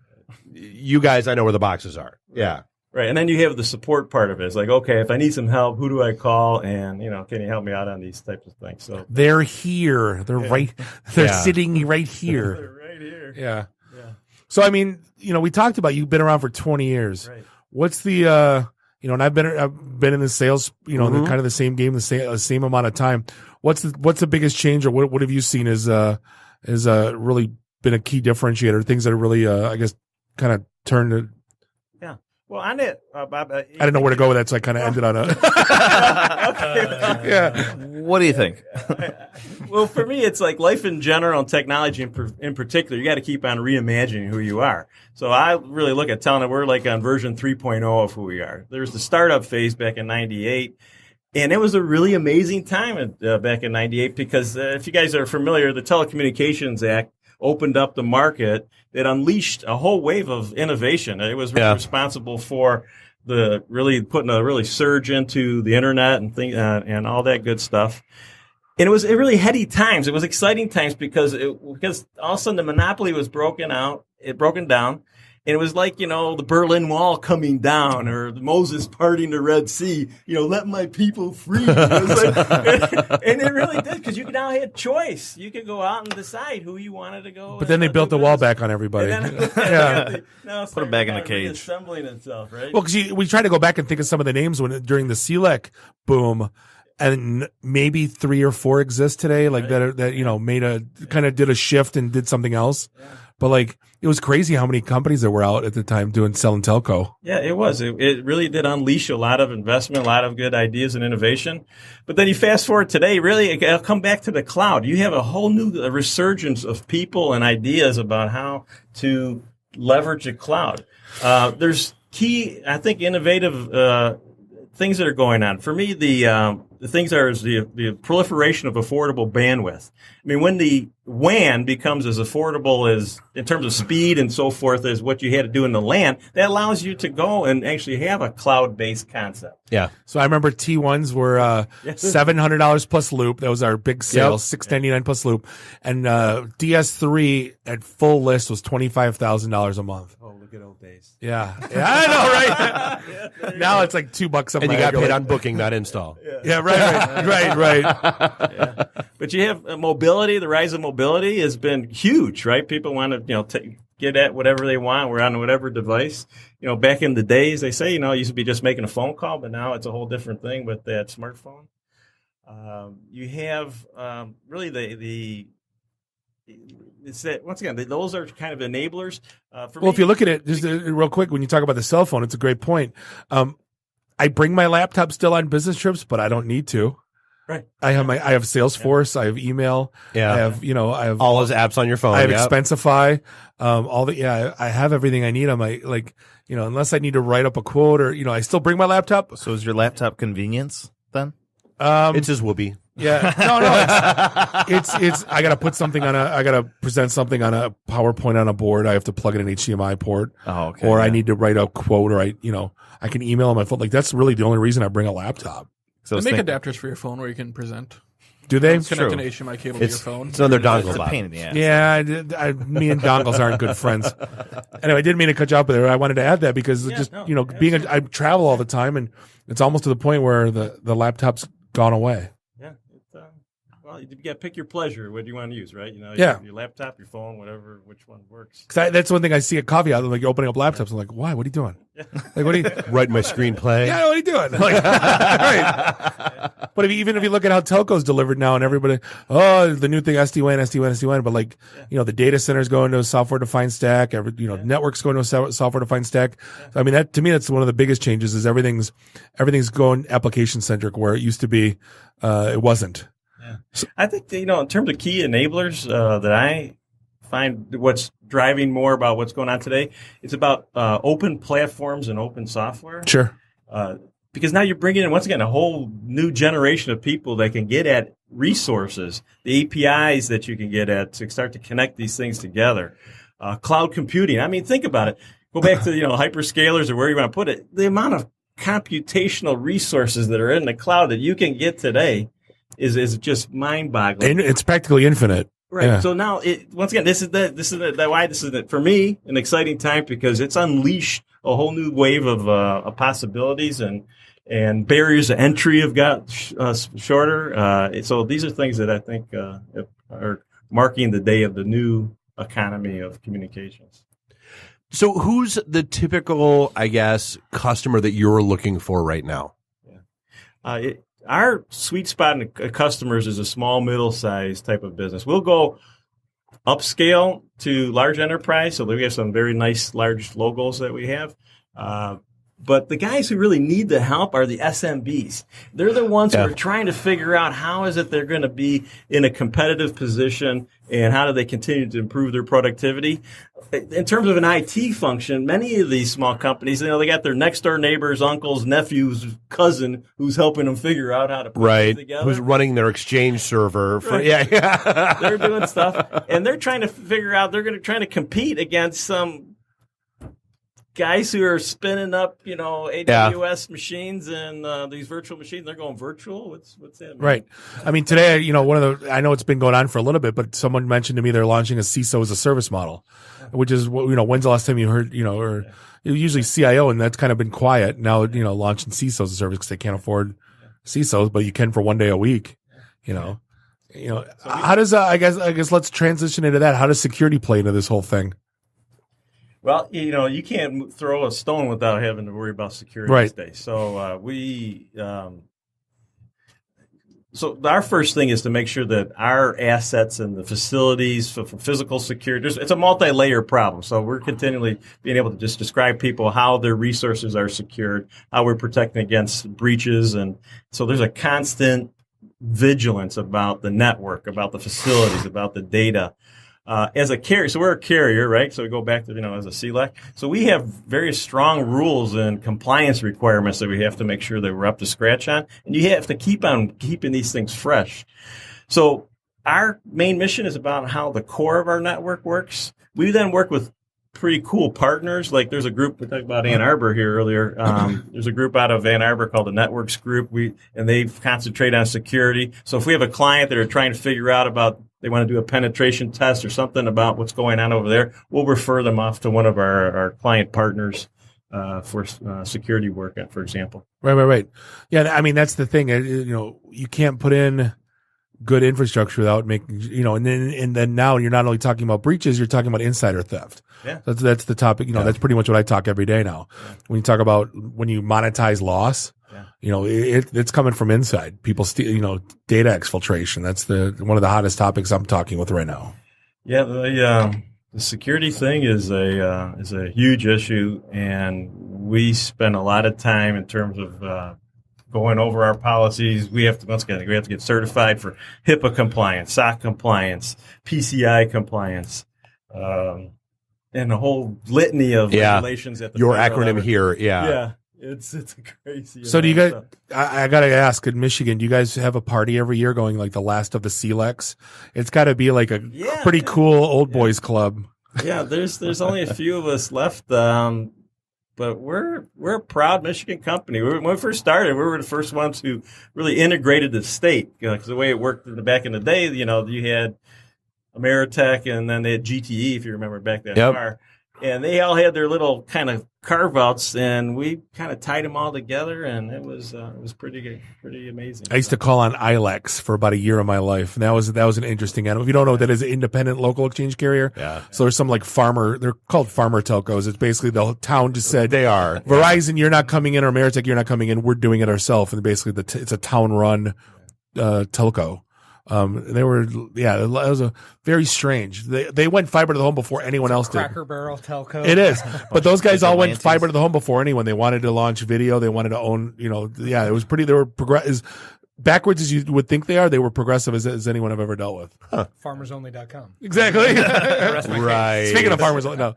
You guys, I know where the boxes are. Yeah. Right. And then you have the support part of it. It's like, okay, if I need some help, who do I call? And, can you help me out on these types of things? So they're here. They're They're sitting right here. They're right here. Yeah. So, I mean, we talked about you've been around for 20 years. Right. What's the, and I've been in the sales, kind of the same game, the same amount of time. What's the biggest change, or what have you seen as really been a key differentiator? Things that are really, I guess, kind of turned to. Yeah. Well, on it, Bob. I didn't know where to go with that, so I kind of ended on a. Okay. Yeah. What do you think? Well, for me, it's like life in general and technology in particular. You got to keep on reimagining who you are. So I really look at Telnet. We're like on version 3.0 of who we are. There's the startup phase back in '98. And it was a really amazing time back in '98 because if you guys are familiar, the Telecommunications Act opened up the market. It unleashed a whole wave of innovation. It was responsible for putting a really surge into the internet and all that good stuff. And it was really heady times. It was exciting times because all of a sudden the monopoly was broken down. And it was like, the Berlin Wall coming down or Moses parting the Red Sea, let my people free. And it really did, because you now had choice. You could go out and decide who you wanted to go. But then they built the wall back on everybody. Put it back in the cage. Assembling itself, right? Well, because we try to go back and think of some of the names during the CLEC boom. And maybe 3 or 4 exist today, like that did a shift and did something else. Yeah. But it was crazy how many companies there were out at the time selling telco. Yeah, it was. It really did unleash a lot of investment, a lot of good ideas and innovation. But then you fast forward today, really, it'll come back to the cloud. You have a whole new resurgence of people and ideas about how to leverage the cloud. There's key, I think, innovative things that are going on. For me, the things is the proliferation of affordable bandwidth. I mean, when WAN becomes as affordable as, in terms of speed and so forth, as what you had to do in the LAN, that allows you to go and actually have a cloud-based concept. Yeah. So I remember T1s were $700 plus loop. That was our big sale, $699 plus loop. And DS3 at full list was $25,000 a month. Oh, look at old days. Yeah. I know, right? Now it's like $2 a month. And you got paid on booking, not install. Yeah, right. Yeah. But you have mobility. The rise of mobility has been huge, right? People want to, get at whatever they want. We're on whatever device. Back in the days, they say, it used to be just making a phone call, but now it's a whole different thing with that smartphone. You have really it's that, once again, those are kind of enablers. If you look at it, just real quick, when you talk about the cell phone, it's a great point. I bring my laptop still on business trips, but I don't need to. Right. I have Salesforce. I have email. Yeah. I have all those apps on your phone. I have Expensify. I have everything I need on my, unless I need to write up a quote or, I still bring my laptop. So is your laptop convenience then? It's his whoopee. Yeah. No. It's, I got to put something I got to present something on a PowerPoint on a board. I have to plug in an HDMI port. Oh, okay. Or I need to write a quote or I can email on my phone. Like, that's really the only reason I bring a laptop. So they make adapters for your phone where you can present. Do they? Connect an HDMI cable to your phone. It's another dongle. It's a pain in the ass. Yeah, me and dongles aren't good friends. Anyway, I didn't mean to cut you off, but I wanted to add that because I travel all the time, and it's almost to the point where the laptop's gone away. Yeah. You got to pick your pleasure. What do you want to use, right? Yeah. Your laptop, your phone, whatever, which one works. Because that's one thing I see at coffee out. Like, you're opening up laptops. I'm like, why? What are you doing? Yeah. Like, what are you writing my screenplay? Yeah, what are you doing? Like, right. But even if you look at how telco's delivered now, and everybody, the new thing, SD-WAN, but the data centers going to a software-defined stack. Networks going to a software-defined stack. I mean, to me, that's one of the biggest changes. Is everything's going application-centric, where it used to be, it wasn't. So, I think in terms of key enablers that I find what's driving more about what's going on today, it's about open platforms and open software. Sure. Because now you're bringing in, once again, a whole new generation of people that can get at resources, the APIs that you can get at to start to connect these things together. Cloud computing. I mean, think about it. Go back to hyperscalers or where you want to put it. The amount of computational resources that are in the cloud that you can get today is just mind-boggling. And it's practically infinite. Right. Yeah. So now, once again, this is why this is for me an exciting time, because it's unleashed a whole new wave of possibilities, and barriers to entry have got shorter. So these are things that I think are marking the day of the new economy of communications. So who's the typical, I guess, customer that you're looking for right now? Yeah. Our sweet spot in customers is a small, middle-sized type of business. We'll go upscale to large enterprise, so we have some very nice large logos that we have. But the guys who really need the help are the SMBs. They're the ones who are trying to figure out how is it they're going to be in a competitive position, and how do they continue to improve their productivity. In terms of an IT function, many of these small companies, they got their next door neighbors, uncles, nephews, cousin who's helping them figure out how to put it together. Who's running their Exchange server. They're doing stuff, and they're trying to figure out, they're going to try to compete against some guys who are spinning up, AWS machines and these virtual machines. They're going virtual. What's that mean? Right. I mean, today, I know it's been going on for a little bit, but someone mentioned to me they're launching a CISO as a service model, which is, when's the last time you heard, or usually CIO, and that's kind of been quiet. Now, launching CISO as a service because they can't afford CISOs, but you can for one day a week, how does, I guess let's transition into that. How does security play into this whole thing? Well, you can't throw a stone without having to worry about security these days. So so our first thing is to make sure that our assets and the facilities for physical security, it's a multi-layer problem. So we're continually being able to just describe people how their resources are secured, how we're protecting against breaches. And so there's a constant vigilance about the network, about the facilities, about the data. As a carrier, so we're a carrier, right? So we go back to, as a CLEC. So we have very strong rules and compliance requirements that we have to make sure that we're up to scratch on. And you have to keep on keeping these things fresh. So our main mission is about how the core of our network works. We then work with pretty cool partners. Like there's a group, we talked about Ann Arbor here earlier. There's a group out of Ann Arbor called the Networks Group. And they concentrate on security. So if we have a client that are trying to figure out about, they want to do a penetration test or something about what's going on over there, we'll refer them off to one of our client partners for security work, for example. Right. Yeah, I mean, that's the thing. You can't put in good infrastructure without making, and then now you're not only talking about breaches, you're talking about insider theft. Yeah. That's the topic. That's pretty much what I talk every day now. Yeah. When you talk about when you monetize loss, it's coming from inside. People steal, data exfiltration. That's one of the hottest topics I'm talking with right now. Yeah. The security thing is a huge issue, and we spend a lot of time in terms of, going over our policies. We have to get certified for HIPAA compliance, SOC compliance, PCI compliance, and a whole litany of regulations. At the your acronym level. Here, yeah, it's crazy. So do you guys? I gotta ask, in Michigan, do you guys have a party every year going like the last of the CLEX? It's got to be like a pretty cool old boys club. Yeah, there's only a few of us left. But we're a proud Michigan company. When we first started, we were the first ones who really integrated the state. Because the way it worked back in the day, you had Ameritech and then they had GTE, if you remember back that far. And they all had their little kind of carve-outs, and we kind of tied them all together, and it was pretty amazing. I used to call on ILEX for about a year of my life, and that was an interesting animal. If you don't know what that is, an independent local exchange carrier. Yeah. So there's some like they're called farmer telcos. It's basically the town just said they are Verizon, you're not coming in, or Ameritech, you're not coming in. We're doing it ourselves, and basically it's a town-run telco. It was a very strange. They went fiber to the home before anyone else did. Cracker Barrel telco. It is, but those guys all went fiber to the home before anyone. They wanted to launch video. They wanted to own. It was pretty. They were backwards as you would think they are. They were progressive as anyone I've ever dealt with. Huh. FarmersOnly.com. Exactly. Right. Speaking of Farmers Only, no.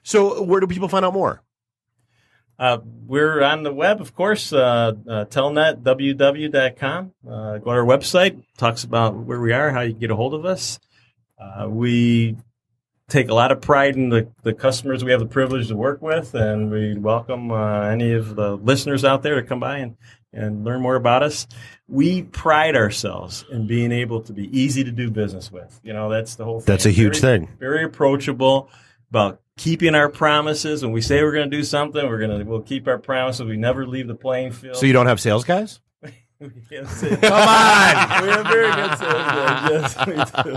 So where do people find out more? We're on the web, of course, Telnet, www.com. Go to our website, talks about where we are, how you can get a hold of us. We take a lot of pride in the customers we have the privilege to work with, and we welcome any of the listeners out there to come by and learn more about us. We pride ourselves in being able to be easy to do business with. That's the whole thing. That's a huge thing. Very approachable, about keeping our promises. When we say we're going to do something, we'll keep our promises. We never leave the playing field. So you don't have sales guys? We have sales. Come on! We have very good sales guys. Yes, we do.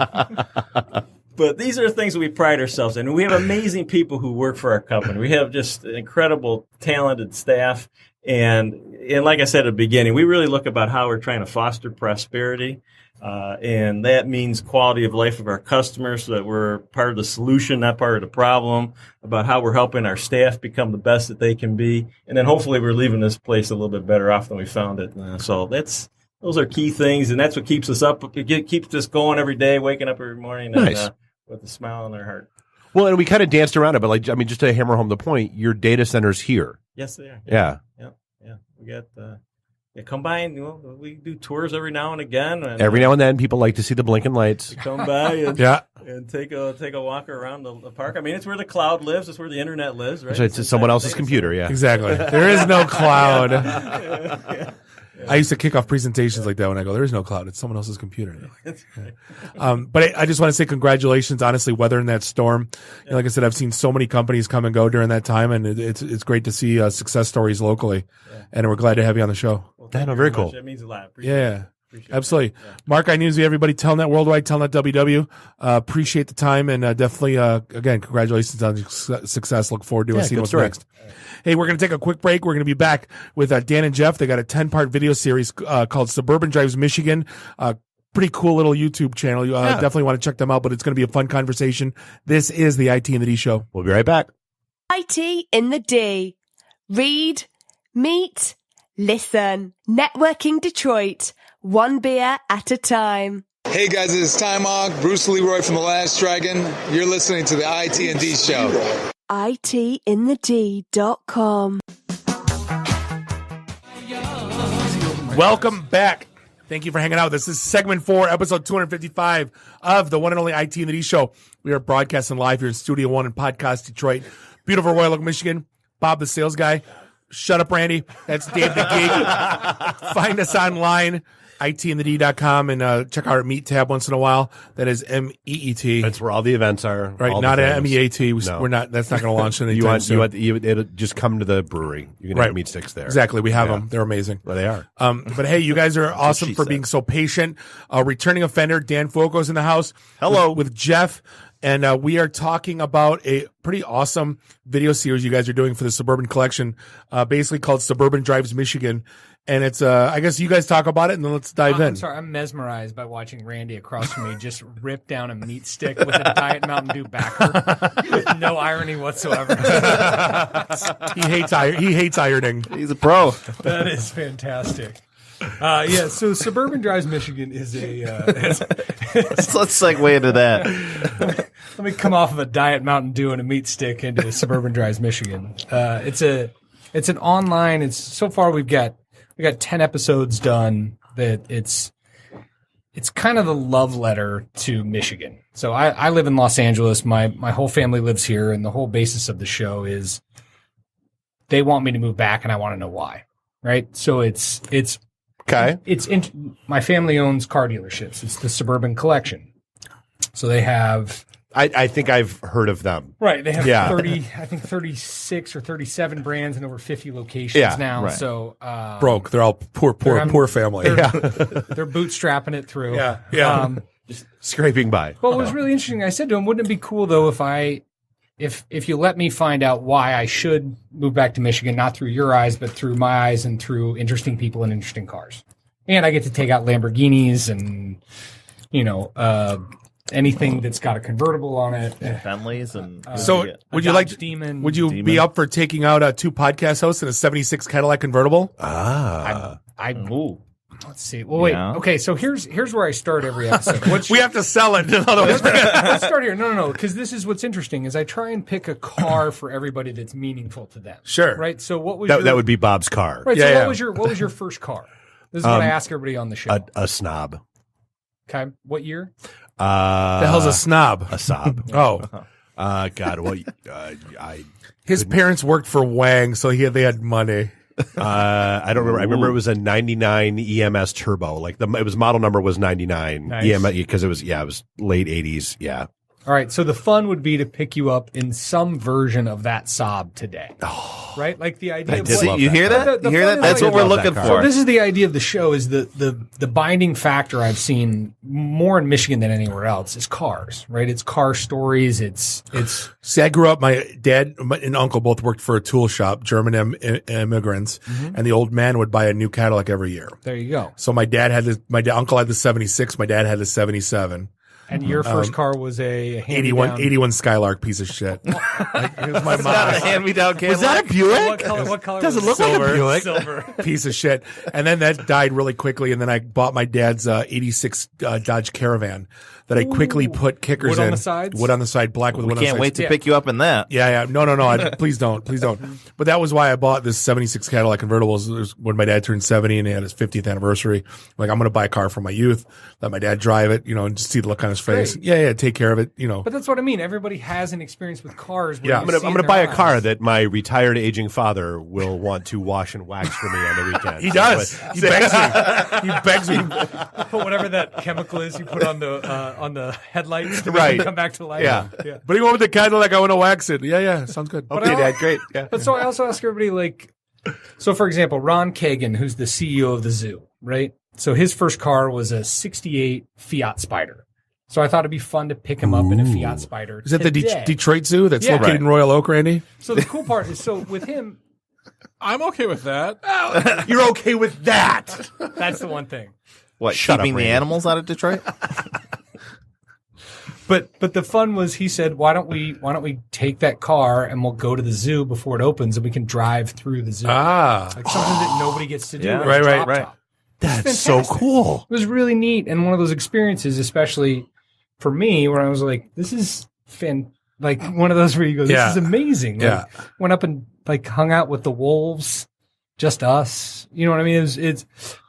But these are things that we pride ourselves in. And we have amazing people who work for our company. We have just incredible, talented staff. And like I said at the beginning, we really look about how we're trying to foster prosperity. And that means quality of life of our customers, so that we're part of the solution, not part of the problem, about how we're helping our staff become the best that they can be. And then hopefully we're leaving this place a little bit better off than we found it. So those are key things, and that's what keeps us up. It keeps us going every day, waking up every morning and, with a smile on our heart. Well, and we kind of danced around it, but just to hammer home the point, your data center's here. Yes, they are. Yeah. We got come by and we do tours every now and again. And, every now and then, people like to see the blinking lights. Come by and and take a walk around the park. I mean, it's where the cloud lives. It's where the internet lives, right? It's someone else's computer. Yeah, exactly. There is no cloud. I used to kick off presentations like that when I go, there is no cloud. It's someone else's computer. But I just want to say congratulations, honestly, weathering that storm. Yeah. Like I said, I've seen so many companies come and go during that time, and it's great to see success stories locally. Yeah. And we're glad to have you on the show. Well, very cool. That means a lot. Appreciate absolutely. Yeah. Mark, I Newsy, everybody, Telnet Worldwide, Telnet WW. Appreciate the time, and definitely, again, congratulations on success. Look forward to seeing what's next. Hey, we're going to take a quick break. We're going to be back with Dan and Jeff. They got a 10-part video series called Suburban Drives Michigan. Pretty cool little YouTube channel. You definitely want to check them out, but it's going to be a fun conversation. This is the IT and the D Show. We'll be right back. IT in the D. Read, meet, listen. Networking Detroit. One beer at a time. Hey guys, it's Time Hawk, Bruce Leroy from The Last Dragon. You're listening to the ITintheD Show. ITintheD.com. Welcome back Thank you for hanging out. This is segment 4, episode 255 of the one and only IT and the D show. We are broadcasting live here in Studio 1 in Podcast Detroit. Beautiful Royal Oak, Michigan. Bob, the sales guy. Shut up, Randy. That's Dave the Geek. Find us online, ITintheD.com, and check our Meet tab once in a while. That is MEET. That's where all the events are. Right, all not the MEAT. No. We're not. That's not going to launch anytime soon. It'll just come to the brewery. You can have meat sticks there. Exactly. We have them. They're amazing. Well, they are. But hey, you guys are awesome she for said. being so patient. Returning offender, Dan Foco's in the house. Hello. With Jeff. And we are talking about a pretty awesome video series you guys are doing for the Suburban collection, basically called Suburban Drives Michigan. And it's, I guess you guys talk about it and then let's dive in. I'm sorry, I'm mesmerized by watching Randy across from me just rip down a meat stick with a Diet Mountain Dew backer with no irony whatsoever. He hates ironing. He's a pro. That is fantastic. So Suburban Drives Michigan is a. Let's segue into that. Let me come off of a Diet Mountain Dew and a meat stick into Suburban Drives Michigan. It's an online. So far we got 10 episodes done. That it's kind of the love letter to Michigan. So I live in Los Angeles. My whole family lives here, and the whole basis of the show is they want me to move back, and I want to know why. Right? So it's. Okay. My family owns car dealerships. It's the Suburban Collection. So they have. I think I've heard of them. Right. They have 36 or 37 brands in over 50 locations now. Right. So broke. They're all poor family. They're bootstrapping it through. Yeah. Just scraping by. Well, it was really interesting. I said to him, "Wouldn't it be cool though if you let me find out why I should move back to Michigan, not through your eyes, but through my eyes and through interesting people and interesting cars. And I get to take out Lamborghinis and, anything that's got a convertible on it. Bentleys and would you be up for taking out 2 podcast hosts and a 76 Cadillac convertible? Let's see. Well, wait. Yeah. Okay, so here's where I start every episode. We have to sell it. Let's start here. No, because this is what's interesting is I try and pick a car for everybody that's meaningful to them. Sure. Right. So what was that would be Bob's car. Right. So what was your first car? This is what I ask everybody on the show. A snob. Okay. What year? The hell's a snob? A sob. Oh. God. Well, his parents worked for Wang, so they had money. I don't remember. I remember it was a 99 EMS turbo. Like it was model number was 99 EMS because it was late 80s. Yeah. All right. So the fun would be to pick you up in some version of that Saab today. Right? Like the idea of you hear that? You hear that? That's what we're looking for. So this is the idea of the show is the binding factor I've seen more in Michigan than anywhere else is cars, right? It's car stories. It's See, I grew up, my dad and uncle both worked for a tool shop, German immigrants, and the old man would buy a new Cadillac every year. There you go. So my uncle had the 76, my dad had the 77. And your first car was a 81 Skylark piece of shit. It was my mom's. Hand-me-down Cadillac. Was that a Buick? What color Does it look like a Buick? Silver. Piece of shit. And then that died really quickly. And then I bought my dad's 86 Dodge Caravan that I quickly put kickers wood in. on the sides? Wood on the side, black with wood on the sides. Can't wait to pick you up in that. Yeah. No. Please don't. But that was why I bought this 76 Cadillac convertible. It was when my dad turned 70 and he had his 50th anniversary. Like, I'm going to buy a car for my youth, let my dad drive it, and just see the look on his face. Great. Yeah, take care of it, But that's what I mean. Everybody has an experience with cars. Yeah, I'm going to buy a car that my retired aging father will want to wash and wax for me on the weekend. He does. He begs me. Put whatever that chemical is you put on the headlights to right. come back to life. Yeah. But you go with the Cadillac, I want to wax it. Yeah, sounds good. Okay, Dad, great. Yeah. But so I also ask everybody, so for example, Ron Kagan, who's the CEO of the zoo, right? So his first car was a 68 Fiat Spider. So I thought it'd be fun to pick him up in a Fiat Spider. Is that the Detroit Zoo that's located in Royal Oak, Randy? So the cool part is, with him, I'm okay with that. You're okay with that? That's the one thing. What, keeping the animals out of Detroit? But the fun was, he said, why don't we take that car and we'll go to the zoo before it opens and we can drive through the zoo. Like something that nobody gets to do. Yeah. Right. That's so cool. It was really neat, and one of those experiences, especially for me, where I was like, this is one of those where you go, this is amazing. Went up and hung out with the wolves, just us. You know what I mean?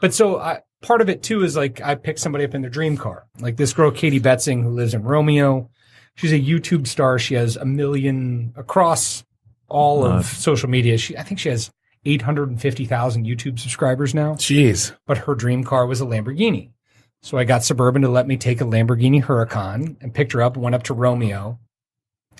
But so part of it too is like I picked somebody up in their dream car. Like this girl, Katie Betzing, who lives in Romeo. She's a YouTube star. She has 1 million across all of social media. I think she has 850,000 YouTube subscribers now. Jeez. But her dream car was a Lamborghini. So I got Suburban to let me take a Lamborghini Huracan and picked her up and went up to Romeo.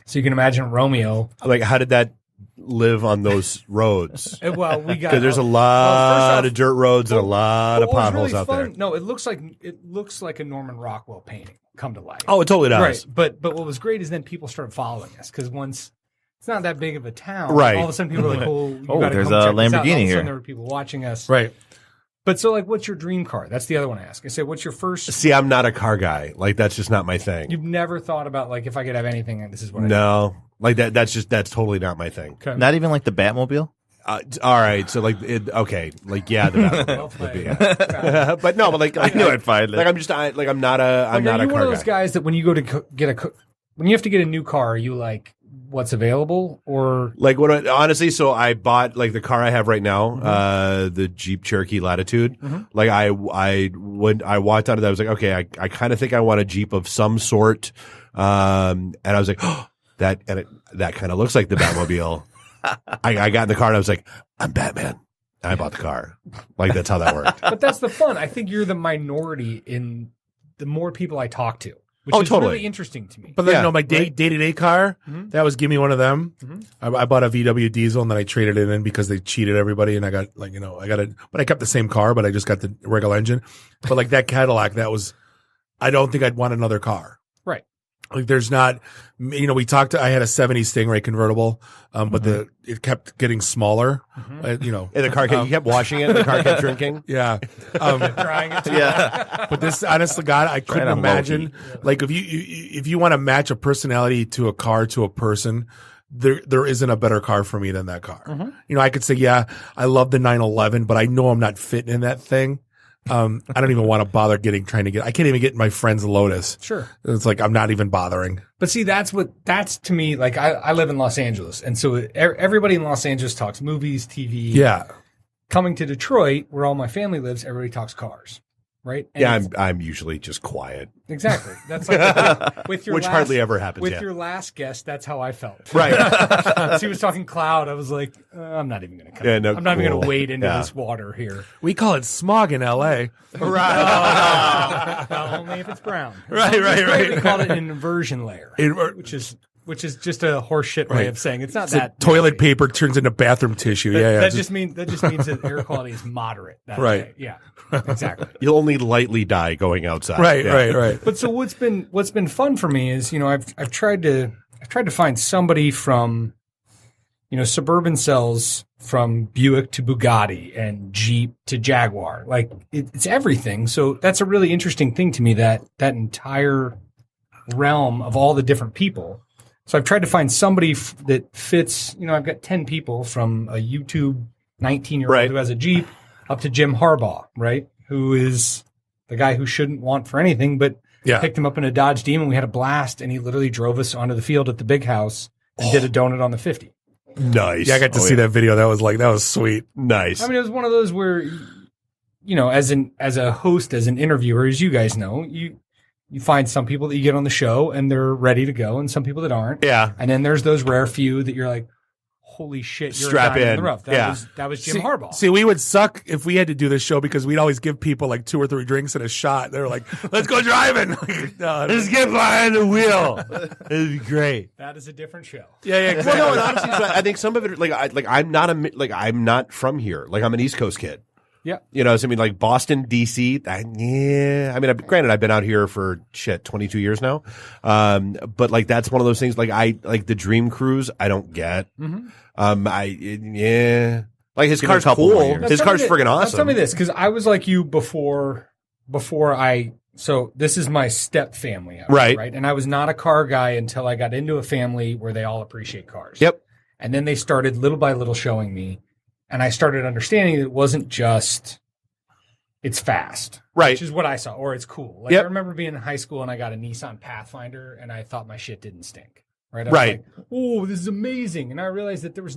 So you can imagine Romeo. Like, how did that live on those roads? Well, we got. Because there's a lot of dirt roads and a lot of potholes out there. No, it looks like a Norman Rockwell painting come to life. Oh, it totally does. Right. But what was great is then people started following us because once it's not that big of a town, right? All of a sudden people are like, there's a Lamborghini here. There were people watching us, right? But so, like, what's your dream car? That's the other one I ask. I say, what's your first? See, I'm not a car guy. Like, that's just not my thing. You've never thought about, like, if I could have anything, this is what I No. Like, that's totally not my thing. Okay. Not even like the Batmobile? All right. So, like, okay. Like, yeah, the Batmobile would be. Yeah. But no, but like, I knew I'd find it. Like, I'm not a car guy. Are you one of those guys that when you go to when you have to get a new car, are you like, what's available or like honestly, so I bought like the car I have right now, the Jeep Cherokee Latitude. Like when I walked out of that, I was like, okay, I kind of think I want a Jeep of some sort. And I was like, that kind of looks like the Batmobile. I got in the car and I was like, I'm Batman. And I bought the car. Like, that's how that worked. But that's the fun. I think you're the minority in the more people I talk to. Which is totally really interesting to me. But then, my day-to-day car, that was give me one of them. I bought a VW diesel and then I traded it in because they cheated everybody and I got but I kept the same car, but I just got the regular engine. But like that Cadillac, I don't think I'd want another car. Right. Like there's not, we talked I had a 70 Stingray convertible, but it kept getting smaller, And the car you kept washing it and the car kept drinking. Yeah. Trying it. Yeah. But this, honest to God, I couldn't imagine, like if you want to match a personality to a car to a person, there isn't a better car for me than that car. I could say, yeah, I love the 911, but I know I'm not fitting in that thing. I don't even want to bother I can't even get my friend's Lotus. Sure. It's like, I'm not even bothering. But see, that's to me, like I live in Los Angeles. And so everybody in Los Angeles talks movies, TV. Yeah. Coming to Detroit, where all my family lives, everybody talks cars. Right? And yeah, I'm usually just quiet. Exactly. That's like with your which hardly ever happens. With your last guest, that's how I felt. Right. She was talking cloud. I was like, I'm not even going to come. Yeah, no, I'm not even going to wade into this water here. We call it smog in L.A. Right. Well, only if it's brown. Right. We call it an inversion layer, which is just a horseshit way of saying it's not that toilet paper turns into bathroom tissue. That just means that air quality is moderate. Right. Way. Yeah. Exactly. You'll only lightly die going outside. Right. But so what's been fun for me is, I've tried to find somebody from, Suburban sells from Buick to Bugatti and Jeep to Jaguar. Like it's everything. So that's a really interesting thing to me, that entire realm of all the different people. So I've tried to find somebody that fits, I've got 10 people from a YouTube 19-year-old who has a Jeep up to Jim Harbaugh, right? Who is the guy who shouldn't want for anything, but picked him up in a Dodge Demon. We had a blast, and he literally drove us onto the field at the big house and did a donut on the 50. Nice. Yeah, I got to see that video. That was sweet. Nice. I mean, it was one of those where, as a host, as an interviewer, as you guys know, you find some people that you get on the show and they're ready to go, and some people that aren't. Yeah. And then there's those rare few that you're like, holy shit, you're strap a diamond in the rough. That was Jim Harbaugh. See, we would suck if we had to do this show because we'd always give people like 2 or 3 drinks and a shot. They were like, let's go driving. Let's get behind the wheel. It'd be great. That is a different show. Yeah, exactly. Well, no, and honestly, so I think some of it, I'm not from here. Like, I'm an East Coast kid. Yeah. Like Boston, DC. Granted, I've been out here for 22 years now. But like, that's one of those things, like the dream cruise, I don't get. Like, his car's cool. His car's friggin' awesome. Tell me this, because I was like you before so this is my step family. Right. And I was not a car guy until I got into a family where they all appreciate cars. Yep. And then they started little by little showing me, and I started understanding that it wasn't just it's fast, right? Which is what I saw, or it's cool. Like I remember being in high school and I got a Nissan Pathfinder, and I thought my shit didn't stink. Right? I was like, oh, this is amazing, and I realized that it was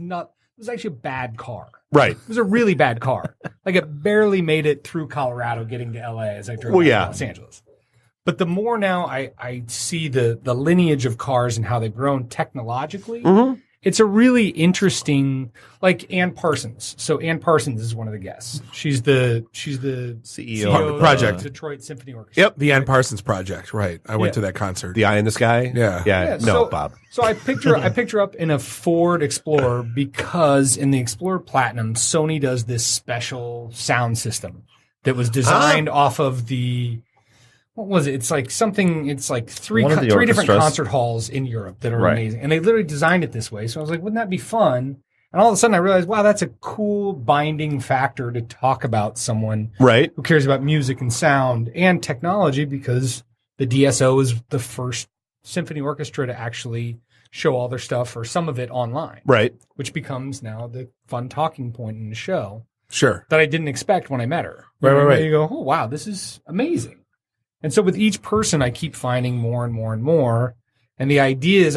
actually a bad car. Right. It was a really bad car. Like it barely made it through Colorado getting to LA as I drove to Los Angeles. But the more now I see the lineage of cars and how they've grown technologically, it's a really interesting, like Ann Parsons. So Ann Parsons is one of the guests. She's the CEO of the project, Detroit Symphony Orchestra. Yep, the Ann Parsons project. Right, I went to that concert. The Eye in the Sky. Yeah. No, Bob. So I picked her up in a Ford Explorer because in the Explorer Platinum, Sony does this special sound system that was designed off of the. What was it? It's like something. It's like three different concert halls in Europe that are amazing, and they literally designed it this way. So I was like, "Wouldn't that be fun?" And all of a sudden, I realized, "Wow, that's a cool binding factor to talk about someone who cares about music and sound and technology." Because the DSO is the first symphony orchestra to actually show all their stuff or some of it online, which becomes now the fun talking point in the show. Sure, that I didn't expect when I met her. Right. You go, "Oh wow, this is amazing." And so with each person, I keep finding more and more and more. And the idea is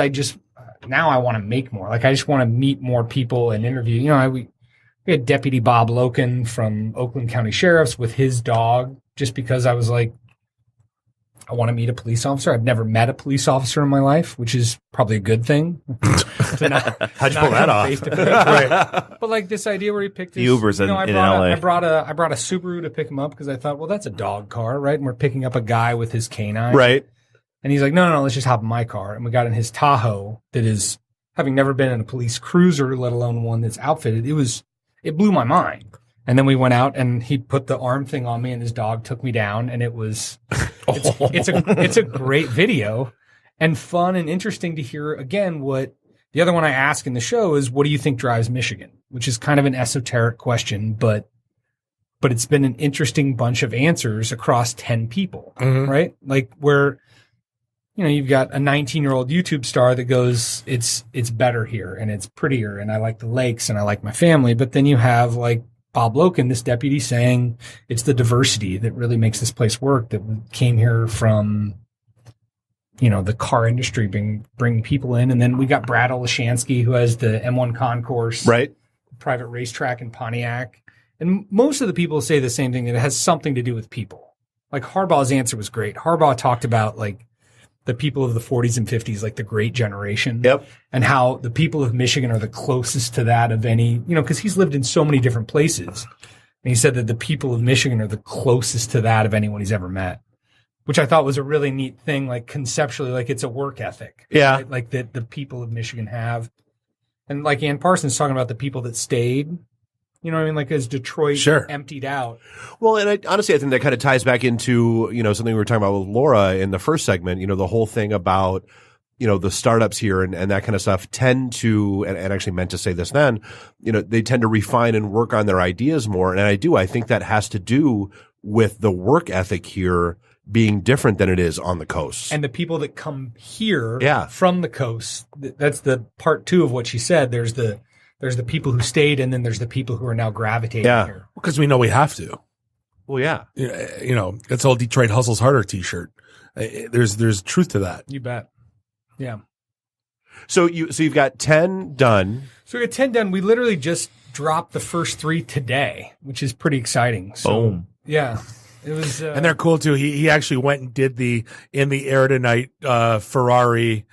now I want to make more. Like I just want to meet more people and interview. You know, we had Deputy Bob Loken from Oakland County Sheriff's with his dog just because I was like, I want to meet a police officer. I've never met a police officer in my life, which is probably a good thing. How'd you pull that off? Right. But like this idea where he picked his, Ubers in LA. I brought a Subaru to pick him up because I thought, well, that's a dog car, right? And we're picking up a guy with his canine. Right. And he's like, no, let's just hop in my car. And we got in his Tahoe that is, having never been in a police cruiser, let alone one that's outfitted, it blew my mind. And then we went out and he put the arm thing on me and his dog took me down and it's a great video and fun and interesting to hear again what the other one I ask in the show is, what do you think drives Michigan? Which is kind of an esoteric question, but it's been an interesting bunch of answers across 10 people, right? Like where, you've got a 19-year-old YouTube star that goes, it's better here and it's prettier and I like the lakes and I like my family. But then you have like Bob Loken, this deputy, saying it's the diversity that really makes this place work, that came here from, the car industry, bring people in. And then we got Brad Olashansky, who has the M1 Concourse, private racetrack in Pontiac. And most of the people say the same thing, that it has something to do with people. Like Harbaugh's answer was great. Harbaugh talked about like the people of the 40s and 50s, like the great generation. Yep. And how the people of Michigan are the closest to that of any, because he's lived in so many different places. And he said that the people of Michigan are the closest to that of anyone he's ever met, which I thought was a really neat thing, like conceptually, like it's a work ethic. Yeah. Right? Like that the people of Michigan have. And like Ann Parsons talking about the people that stayed. You know what I mean? Like as Detroit emptied out. Well, and honestly, I think that kind of ties back into, something we were talking about with Laura in the first segment, the whole thing about, the startups here and that kind of stuff tend to, and actually meant to say this then, they tend to refine and work on their ideas more. And I think that has to do with the work ethic here being different than it is on the coast. And the people that come here from the coast, that's the part two of what she said. There's the people who stayed, and then there's the people who are now gravitating here. Because we know we have to. Well, yeah. It's all Detroit Hustles Harder t-shirt. There's truth to that. You bet. Yeah. So you've got 10 done. So we got 10 done. We literally just dropped the first 3 today, which is pretty exciting. So, boom. Yeah. It was, and they're cool too. He actually went and did the in the air tonight Ferrari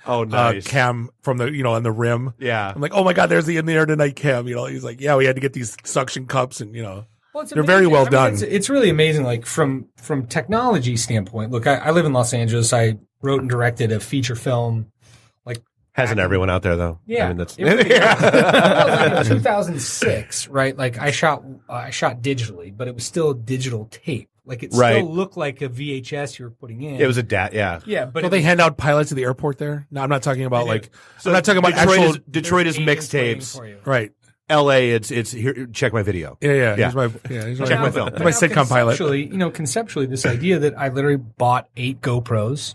cam from the on the rim. Yeah, I'm like, oh my god, there's the in the air tonight cam. He's like, yeah, we had to get these suction cups and well, they're very well done. It's really amazing. Like from technology standpoint. Look, I live in Los Angeles. I wrote and directed a feature film. Hasn't everyone out there though? Yeah, I mean, that's like in 2006, right? Like I shot digitally, but it was still digital tape. Like it still looked like a VHS you were putting in. It was a yeah. Yeah, but they hand out pilots at the airport there. No, I'm not talking about I'm not talking about Detroit is mixtapes, right? LA, it's here. Check my video. Yeah. Check my film. My sitcom pilot. Conceptually, this idea that I literally bought 8 GoPros,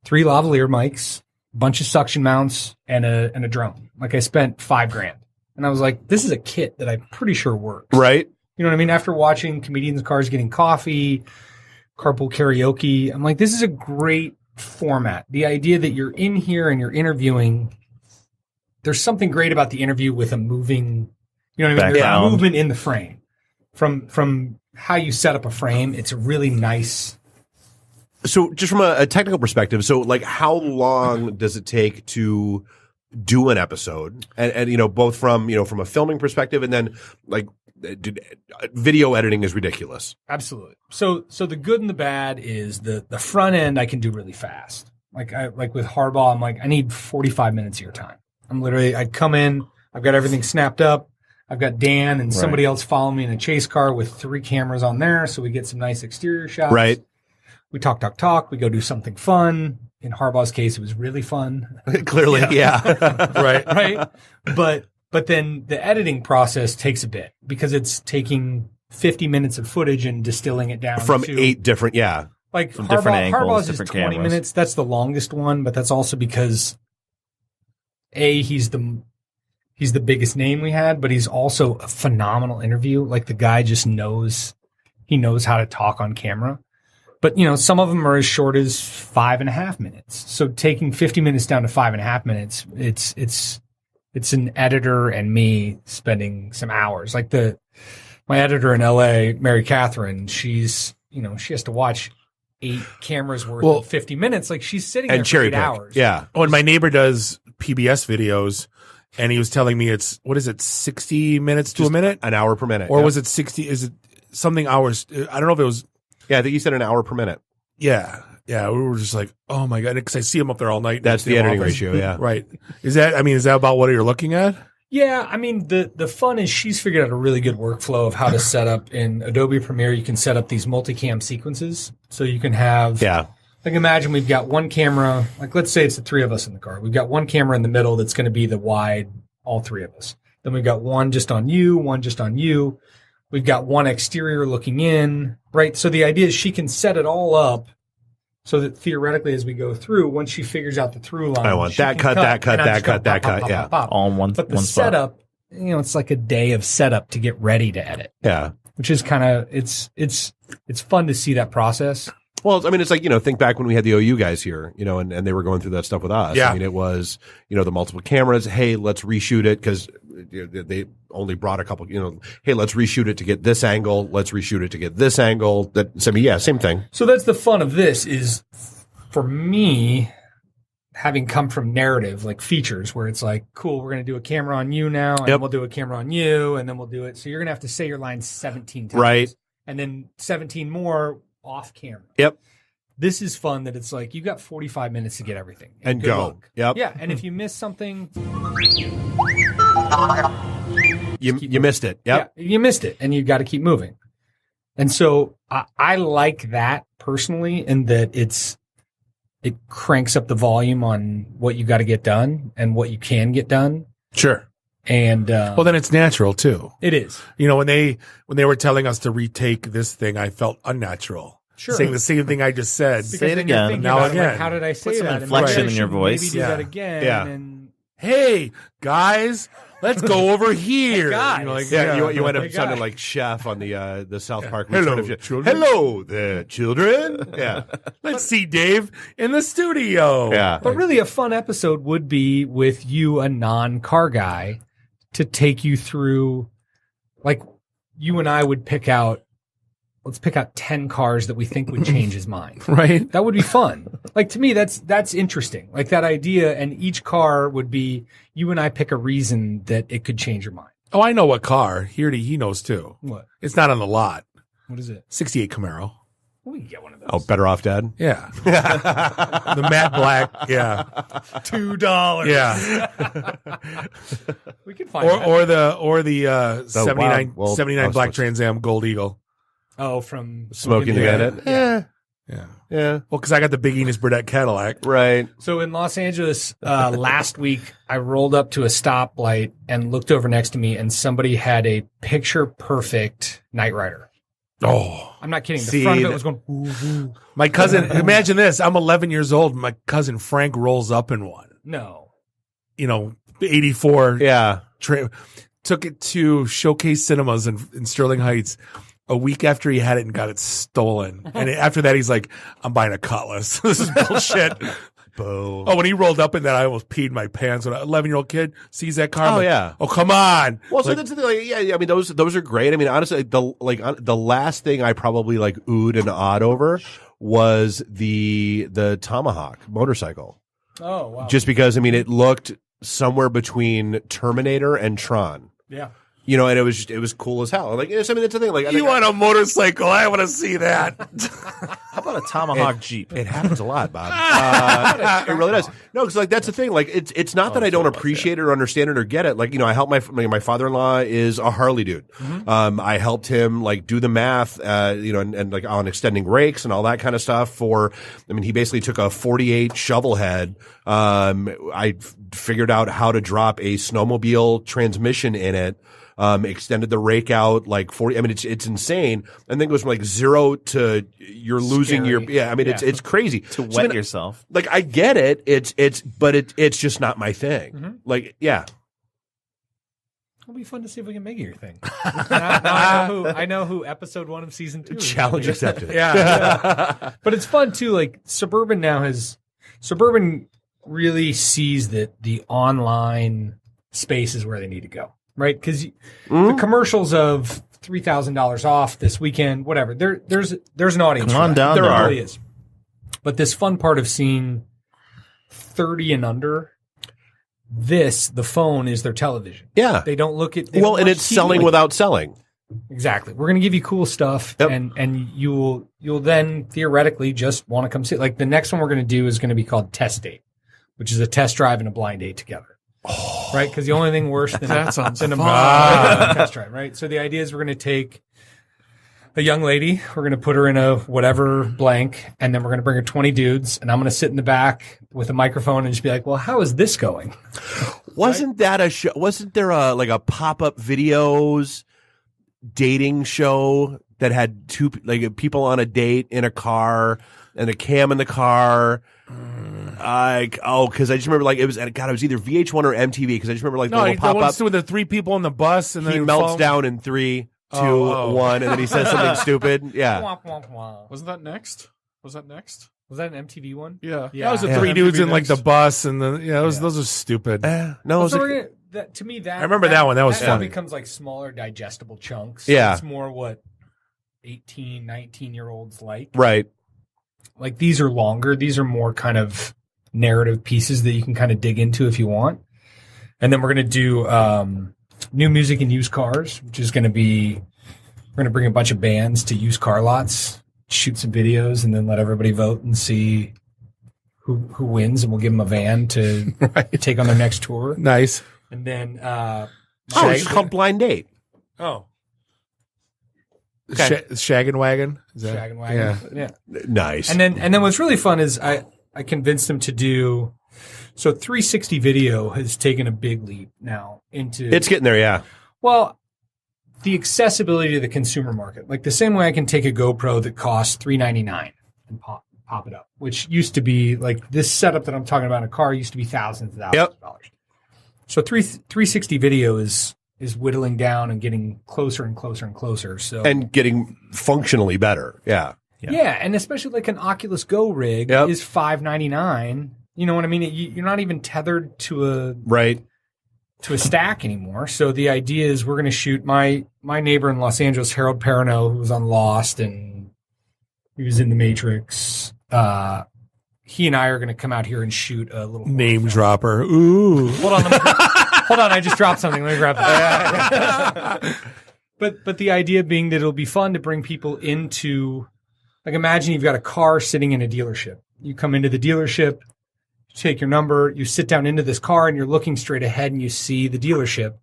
3 lavalier mics, a bunch of suction mounts, and a drone. Like I spent $5,000, and I was like, this is a kit that I'm pretty sure works. Right. You know what I mean? After watching comedians' cars getting coffee, carpool karaoke, I'm like, this is a great format. The idea that you're in here and you're interviewing, there's something great about the interview with a moving You know what I mean? There's Background. movement in the frame. From how you set up a frame, it's a really nice. So just from a technical perspective, so like how long does it take to do an episode? And you know, both from, you know, from a filming perspective and then like video editing is ridiculous. Absolutely. So the good and the bad is the front end I can do really fast. Like with Harbaugh, I'm like, I need 45 minutes of your time. I'd come in, I've got everything snapped up. I've got Dan and somebody else following me in a chase car with 3 cameras on there. So we get some nice exterior shots. Right. We talk. We go do something fun. In Harbaugh's case, it was really fun. Clearly, yeah. Right. But then the editing process takes a bit because it's taking 50 minutes of footage and distilling it down From to 8 different, like from different angles, Harbaugh's is different 20 cameras. minutes. That's the longest one, but that's also because he's the biggest name we had, but he's also a phenomenal interview. Like the guy just knows how to talk on camera. But you know, some of them are as short as 5.5 minutes. So taking 50 minutes down to 5.5 minutes, it's an editor and me spending some hours. Like my editor in LA, Mary Catherine, she has to watch 8 cameras worth of 50 minutes. Like she's sitting there And for cherry 8 pick. hours. Yeah. Oh, and my neighbor does PBS videos, and he was telling me it's 60 minutes to a minute? An hour per minute. Or was it 60? Is it something hours? I don't know if it was. Yeah, I think you said an hour per minute. Yeah. Yeah. We were just like, oh my God. Because I see him up there all night. That's the editing ratio, yeah. Right. Is that about what you're looking at? Yeah, I mean, the fun is she's figured out a really good workflow of how to set up in Adobe Premiere. You can set up these multicam sequences. So you can have, like imagine we've got one camera, like let's say it's the 3 of us in the car. We've got one camera in the middle that's going to be the wide, all 3 of us. Then we've got one just on you, one just on you. We've got one exterior looking in, right? So the idea is she can set it all up so that theoretically as we go through, once she figures out the through line, I want that cut, that cut, that cut, that cut. Yeah. All in one. But the one spot. setup, you know, it's like a day of setup to get ready to edit. Yeah. Which is kind of, it's fun to see that process. Well, I mean, it's like, you know, think back when we had the OU guys here, you know, and they were going through that stuff with us. Yeah. I mean, it was, you know, the multiple cameras. Hey, let's reshoot it because they only brought a couple, you know, hey, let's reshoot it to get this angle. Let's reshoot it to get this angle. Same thing. So that's the fun of this is for me, having come from narrative, like features where it's like, cool, we're going to do a camera on you now and we'll do a camera on you and then we'll do it. So you're going to have to say your lines 17 times. Right. And then 17 more off camera. Yep. This is fun that it's like you got 45 minutes to get everything. And good go. luck. Yep. Yeah. And if you miss something, You missed it. Yep. Yeah, you missed it and you got to keep moving. And so I like that personally in that it cranks up the volume on what you got to get done and what you can get done. Sure. And well, then it's natural too. It is. You know, when they were telling us to retake this thing, I felt unnatural. Sure. Saying the same thing I just said. Because Say it then you're again. thinking Now about it, again. like, how did I say Put some that? inflection And in your voice. Maybe do that again. Yeah. And Hey, guys, let's go over here. Hey, guys. You know, like, You end up Hey, sounding guys. like Chef on the South Park. Hello, Return of children. Hello there, children. Yeah. Let's see Dave in the studio. Yeah. But really, a fun episode would be with you, a non-car guy, to take you through, like, you and I would let's pick out 10 cars that we think would change his mind. Right. That would be fun. Like, to me, that's interesting. Like, that idea, and each car would be, you and I pick a reason that it could change your mind. Oh, I know what car. He knows too. What? It's not on the lot. What is it? 68 Camaro. We can get one of those. Oh, Better Off Dead? Yeah. The matte black. Yeah. $2. Yeah. We could find that. Or the 79 Wild- 79 black Trans Am Gold Eagle. Oh, from Smoking the Bandit? Yeah. Yeah. Well, because I got the Big Enos Burdett Cadillac. Right. So in Los Angeles last week, I rolled up to a stoplight and looked over next to me, and somebody had a picture perfect Knight Rider. Oh, I'm not kidding. The See, front of it was going. Ooh, ooh. my cousin. Imagine this. I'm 11 years old. My cousin Frank rolls up in one. No. You know, 84. Yeah. Took it to Showcase Cinemas in Sterling Heights a week after he had it and got it stolen. And after that, he's like, I'm buying a Cutlass. This is bullshit. Boo. Oh, when he rolled up in that, I almost peed my pants. When an 11-year-old kid sees that car, I'm Oh, like, yeah. oh, come on. Well, so Like, that's the thing. Like, yeah, I mean, those are great. I mean, honestly, the last thing I probably like oohed and awed over was the Tomahawk motorcycle. Oh, wow. Just because, I mean, it looked somewhere between Terminator and Tron. Yeah. You know, and it was cool as hell. Like, I mean, that's the thing. Like, you want a motorcycle? I want to see that. How about a Tomahawk Jeep? It happens a lot, Bob. It really does. No, because like that's the thing. Like, it's not that I don't appreciate it or understand it or get it. Like, you know, I help my father-in-law is a Harley dude. I helped him like do the math, you know, and like on extending rakes and all that kind of stuff. I mean, he basically took a 48 shovel head. I figured out how to drop a snowmobile transmission in it. Extended the rake out like 40. I mean, it's insane. And then goes from like 0 to you're losing your, I mean, it's crazy. To wet yourself. Like, I get it. But it's just not my thing. Like, yeah. It'll be fun to see if we can make it your thing. I know who episode 1 of season 2 is. Challenge accepted. Yeah. But it's fun too. Like Suburban really sees that the online space is where they need to go. Right? Because the commercials of $3,000 off this weekend, whatever, there's an audience. Come on down. There really is. But this fun part of seeing 30 and under, the phone is their television. Yeah. They don't look at and it's selling without selling. Exactly. We're going to give you cool stuff, and you'll then theoretically just want to come see it. Like the next one we're going to do is going to be called Test Date, which is a test drive and a blind date together. Right? Because the only thing worse than That sounds than a fun. test drive, right? So the idea is we're going to take a young lady, we're going to put her in a whatever blank, and then we're going to bring her 20 dudes, and I'm going to sit in the back with a microphone and just be like, well, how is this going? Wasn't that a show? Wasn't there a pop-up videos dating show that had two people on a date in a car and a cam in the car? Because I just remember it was either VH1 or MTV. Because I just remember the little pop up with the 3 people on the bus, and then he melts down in 3, 2, 1, and then he says something stupid. Yeah, Wasn't that next? Was that next? Was that an MTV one? Yeah. That was the 3 dudes in like the bus, and those are stupid. No, to me that I remember that one. That was funny. Becomes like smaller, digestible chunks. Yeah, it's more what 18, 19-year-olds like. Right. Like these are longer. These are more kind of narrative pieces that you can kind of dig into if you want. And then we're going to do new music and used cars, which is going to be, we're going to bring a bunch of bands to used car lots, shoot some videos, and then let everybody vote and see who wins. And we'll give them a van to take on their next tour. Nice. And then it's called Blind Date. Oh. Okay. Shag and Wagon. Shag and Wagon. Yeah. Nice. And then what's really fun is I convinced them to do. So 360 video has taken a big leap now into. It's getting there, yeah. Well, the accessibility to the consumer market, like the same way I can take a GoPro that costs $399 and pop it up, which used to be like this setup that I'm talking about in a car used to be thousands of dollars. So 360 video is whittling down and getting closer and closer and closer. So and getting functionally better. Yeah. Yeah, and especially like an Oculus Go rig is $599. You know what I mean? You're not even tethered to a stack anymore. So the idea is we're going to shoot my neighbor in Los Angeles, Harold Perrineau, who was on Lost and he was in The Matrix. He and I are going to come out here and shoot a little name dropper. Ooh, hold on, I just dropped something. Let me grab that. But the idea being that it'll be fun to bring people into, like, imagine you've got a car sitting in a dealership. You come into the dealership, you take your number, you sit down into this car, and you're looking straight ahead, and you see the dealership.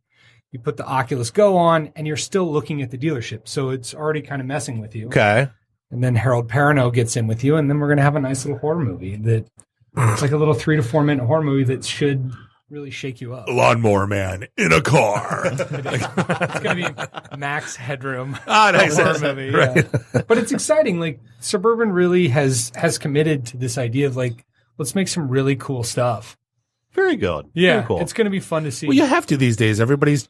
You put the Oculus Go on, and you're still looking at the dealership. So it's already kind of messing with you. Okay. And then Harold Perrineau gets in with you, and then we're going to have a nice little horror movie that it's like a little 3 to 4 minute horror movie that should really shake you up. Lawnmower Man in a car. It's going to be Max Headroom. Nice. Horror movie. Right. Yeah. But it's exciting. Like Suburban really has committed to this idea of like, let's make some really cool stuff. Very good. Yeah. Very cool. It's going to be fun to see. Well, you have to these days. Everybody's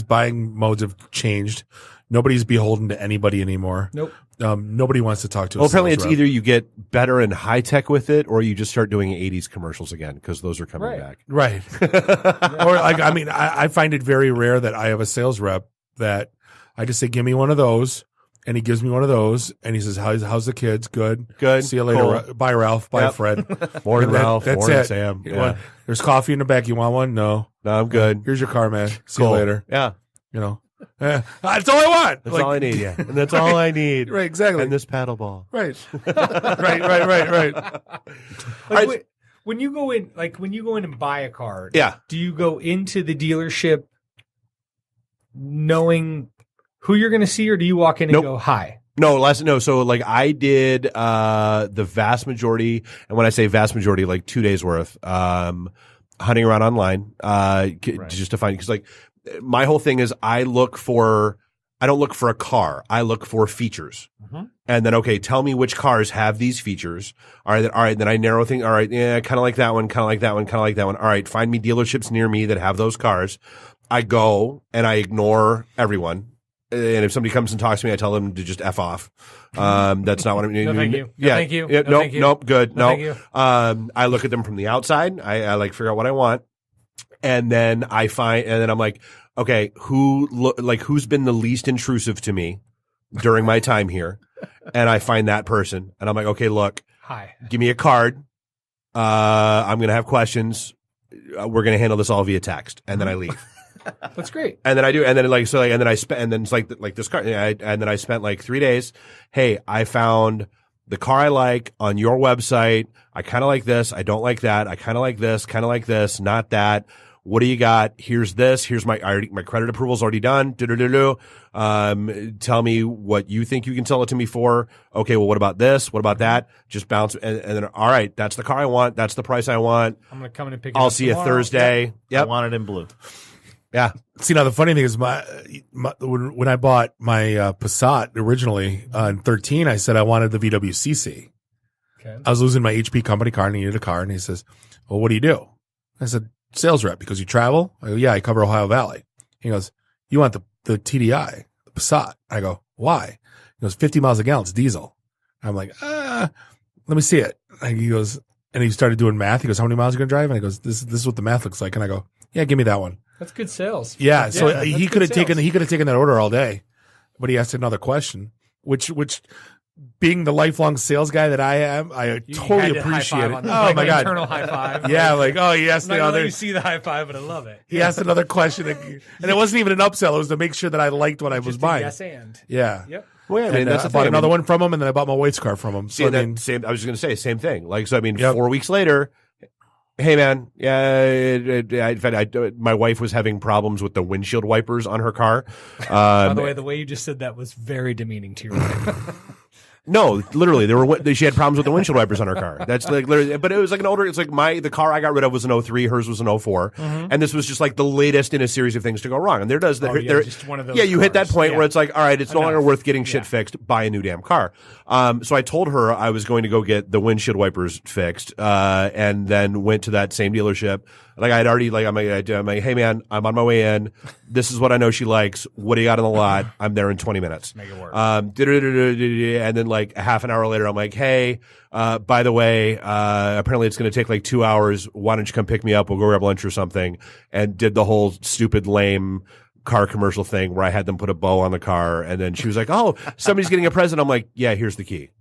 buying modes have changed. Nobody's beholden to anybody anymore. Nope. Nobody wants to talk to us. Well, apparently it's either you get better and high tech with it, or you just start doing 80s commercials again because those are coming back. Right. Or like, I mean, I find it very rare that I have a sales rep that I just say, give me one of those. And he gives me one of those, and he says, "How's the kids? Good. See you later. Cool. Bye, Ralph. Bye, Fred. Morning, Ralph. That's Morning, it. Sam. You Yeah. want- there's coffee in the back. You want one? No, I'm good. Here's your car, man. See Cool. you later. Yeah. You know, that's all I want. That's all I need. Yeah, and that's all I need. Right, exactly. And this paddle ball. Right. right. Like, when you go in, and buy a car, Yeah. do you go into the dealership knowing who you're going to see, or do you walk in and Nope. go, "Hi"? No. So like I did the vast majority, and when I say vast majority, like 2 days worth, hunting around online, just to find, because like my whole thing is I don't look for a car. I look for features. And then, okay, tell me which cars have these features. All right. Then I narrow things. All right. Yeah. Kind of like that one. Kind of like that one. Kind of like that one. All right. Find me dealerships near me that have those cars. I go and I ignore everyone. And if somebody comes and talks to me, I tell them to just F off. That's not what I'm doing. No, thank you. No, Yeah. thank you. Yeah, No, nope. thank you. Nope. Good. No, No. thank you. I look at them from the outside. I like figure out what I want. And then I'm like, okay, who's been the least intrusive to me during my time here? And I find that person, and I'm like, okay, look, Hi. give me a card. I'm going to have questions. We're going to handle this all via text. And then I leave. That's great. And then I do, and then and then I spent, and then it's like this car, and then I spent like 3 days. Hey, I found the car I like on your website. I kind of like this. I don't like that. I kind of like this, not that. What do you got? Here's this. Here's my credit approval's already done. Tell me what you think you can sell it to me for. Okay, well, what about this? What about that? Just bounce, and then, all right, that's the car I want. That's the price I want. I'm going to come in and pick it I'll up see you tomorrow. Thursday. Yep. I want it in blue. Yeah. See, now the funny thing is, when I bought my Passat originally in 13, I said I wanted the VWCC. Okay. I was losing my HP company car and I needed a car, and he says, "Well, what do you do?" I said, "Sales rep." Because you travel? I go, "Yeah, I cover Ohio Valley." He goes, "You want the TDI, the Passat?" I go, "Why?" He goes, 50 miles a gallon, it's diesel. I'm like, let me see it. And he goes, and he started doing math. He goes, "How many miles are you going to drive?" And he goes, this is what the math looks like. And I go, "Yeah, give me that one." That's good sales. Yeah. So that's he good could have sales. taken that order all day, but he asked another question, which being the lifelong sales guy that I am, I You totally had to appreciate high it. five on Oh like my an God. Internal high five. Yeah. Like, oh, he asked I'm not the gonna let other, you see the high five, but I love it. he asked another question, and it wasn't even an upsell. It was to make sure that I liked what I was Just a buying. yes and. Yeah. Yep. Well, yeah, I mean, And, that's I the bought thing. another one from him, and then I bought my wife's car from him. See, So, and I then mean, I was just going to say same thing. Like, so I mean, Yep. 4 weeks later, hey man, in fact, my wife was having problems with the windshield wipers on her car. By the way you just said that was very demeaning to your wife. No, literally, she had problems with the windshield wipers on her car. That's like literally, but it was like an older. It's like the car I got rid of was an 03, hers was an 04, and this was just like the latest in a series of things to go wrong. And just one of those you hit that cars. point Yeah. where it's like, all right, it's no Enough. longer worth getting shit fixed. Buy a new damn car. So I told her I was going to go get the windshield wipers fixed, and then went to that same dealership. Like I had already, like I'm like, hey man, I'm on my way in. This is what I know she likes. What do you got on the lot? I'm there in 20 minutes. Make it work. And then like a half an hour later, I'm like, hey, by the way, apparently it's going to take like 2 hours. Why don't you come pick me up? We'll go grab lunch or something. And did the whole stupid, lame car commercial thing where I had them put a bow on the car. And then she was like, oh, somebody's getting a present. I'm like, yeah, here's the key.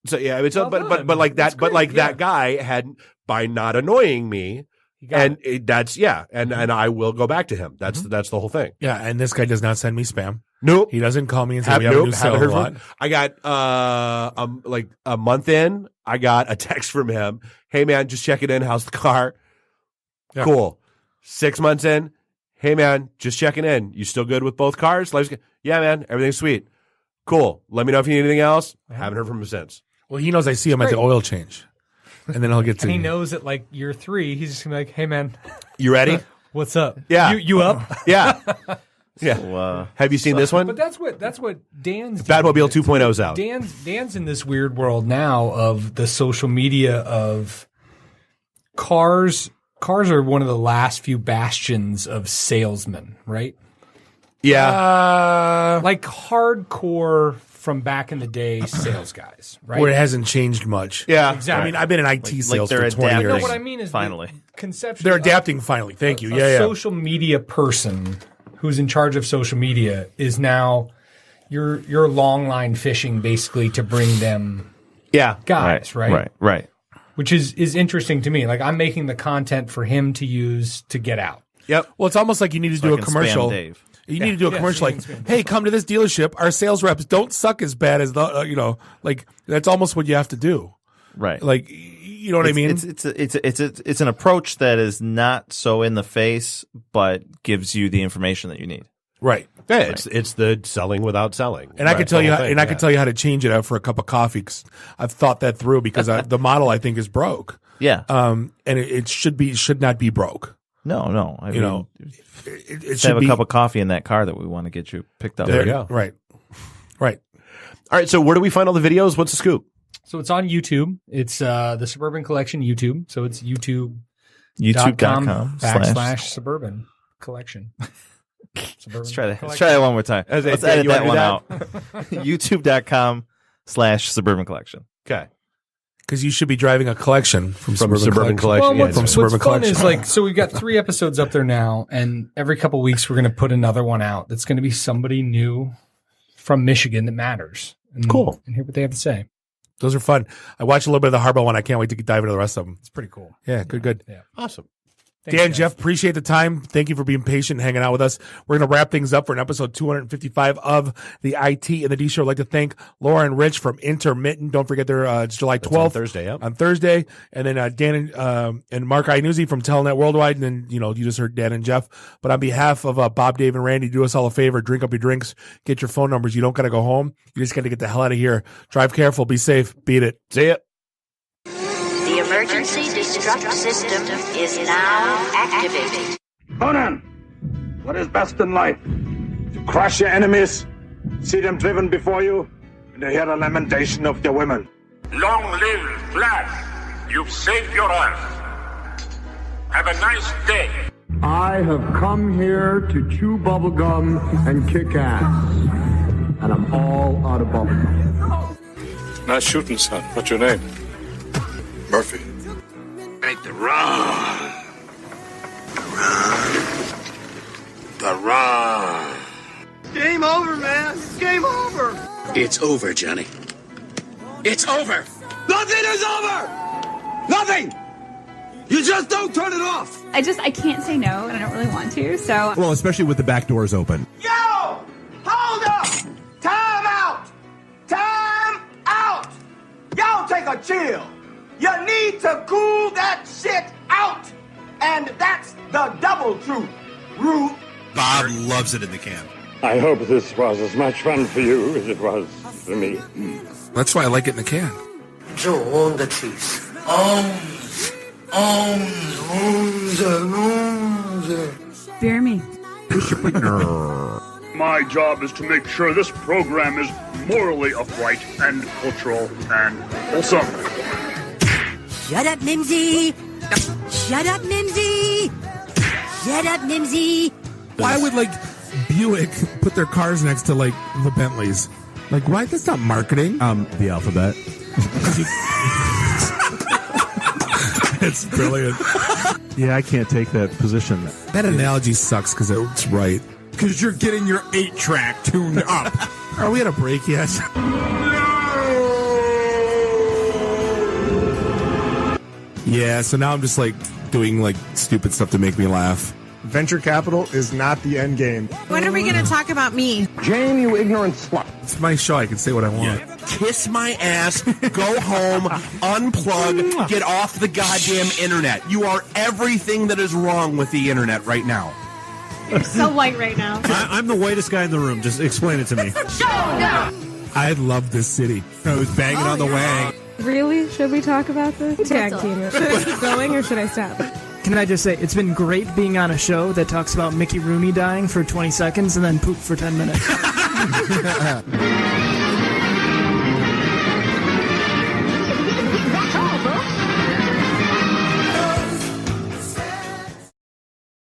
So yeah, it's but like that, that guy had, by not annoying me, and and I will go back to him. That's the whole thing. yeah. And this guy does not send me spam. Nope. He doesn't call me and say we have a new Haven't sale heard a from lot. him. I got like a month in, I got a text from him. Hey man, just checking in. How's the car? Yeah. Cool. 6 months in. Hey man, just checking in. You still good with both cars? Life's good. Yeah man, everything's sweet. Cool. Let me know if you need anything else. Haven't heard from him since. Well, he knows I see him at the oil change, and then he'll get to And he knows at like year 3, he's just gonna be like, "Hey man, You ready? what's up? Yeah. you up?" Yeah. Yeah. So, Have you seen this one? But that's what Dan's Batmobile doing. 2.0's out. Dan's in this weird world now of the social media of cars. Cars are one of the last few bastions of salesmen, right? Yeah. Like hardcore from back in the day sales guys, right? Where it hasn't changed much. Yeah. Exactly. I mean, I've been in IT sales for 20 years. No, what I mean is finally. Conceptually, They're adapting finally. Thank you. a social media person who's in charge of social media is now you're long line fishing basically to bring them guys, right? Right. Which is interesting to me. Like I'm making the content for him to use to get out. Yep. Well, it's almost like you need to do like a in commercial. Spam Dave. You need to do a commercial like, "Hey, come to this dealership. Our sales reps don't suck as bad as the like that's almost what you have to do." Right. Like you know what I mean? It's an approach that is not so in the face, but gives you the information that you need. Right. Yeah, it's the selling without selling. And I can tell you, I can tell you how to change it out for a cup of coffee. Cause I've thought that through because the model I think is broke. Yeah. And it should not be broke. No. I mean, it should have a cup of coffee in that car that we want to get you picked up. There you go. Right. All right. So where do we find all the videos? What's the scoop? So it's on YouTube. It's the Suburban Collection YouTube. So it's YouTube.com/Suburban Collection. Let's try that one more time. Let's edit that one out. YouTube.com/Suburban Collection. Okay. Because you should be driving a collection from Suburban Collection. Well, from Suburban what's fun Collection. is like, so we've got 3 episodes up there now, and every couple of weeks we're going to put another one out. That's going to be somebody new from Michigan that matters. And, Cool. And hear what they have to say. Those are fun. I watched a little bit of the Harbaugh one. I can't wait to dive into the rest of them. It's pretty cool. Yeah, good. Yeah. Awesome. Thanks, Dan, guys. Jeff, appreciate the time. Thank you for being patient and hanging out with us. We're going to wrap things up for an episode 255 of the IT and the D Show. I'd like to thank Laura and Rich from Intermitten. Don't forget it's July 12th. on Thursday, yeah. On Thursday. And then Dan and Mark Iannuzzi from Telnet Worldwide. And then, you just heard Dan and Jeff. But on behalf of Bob, Dave, and Randy, do us all a favor. Drink up your drinks. Get your phone numbers. You don't got to go home. You just got to get the hell out of here. Drive careful. Be safe. Beat it. See ya. The emergency destruct system is now activated. Conan, what is best in life? To crush your enemies, see them driven before you, and to hear the lamentation of your women. Long live Flash! You've saved your Earth. Have a nice day. I have come here to chew bubblegum and kick ass. And I'm all out of bubblegum. Nice shooting, son. What's your name? Murphy. Make the run. The run. Game over, man. It's game over. It's over, Johnny. It's over. Nothing is over. Nothing. You just don't turn it off. I can't say no, and I don't really want to, so. Well, especially with the back doors open. Yo! Hold up! Time out! Time out! Y'all take a chill. You need to cool that shit out. And that's the double truth. Ruth. Bob loves it in the can. I hope this was as much fun for you as it was for me. That's why I like it in the can. Joe on the cheese. Bear me. My job is to make sure this program is morally upright and cultural and wholesome. Shut up, Mimsy! Shut up, Mimsy! Shut up, Mimsy! Why would Buick put their cars next to the Bentleys? Why? That's not marketing. The alphabet. It's brilliant. Yeah, I can't take that position. That analogy sucks because it's right. Because you're getting your 8-track tuned up. Are we at a break yet? Yeah, so now I'm just doing stupid stuff to make me laugh. Venture capital is not the end game. When are we going to talk about me? Jane, you ignorant slut. It's my show. I can say what I want. Kiss my ass, go home, unplug, get off the goddamn internet. You are everything that is wrong with the internet right now. You're so white right now. I'm the whitest guy in the room. Just explain it to me. I love this city. I was banging on the wang. Really? Should we talk about this? Tag team it. Should I keep going or should I stop? Can I just say, it's been great being on a show that talks about Mickey Rooney dying for 20 seconds and then poop for 10 minutes.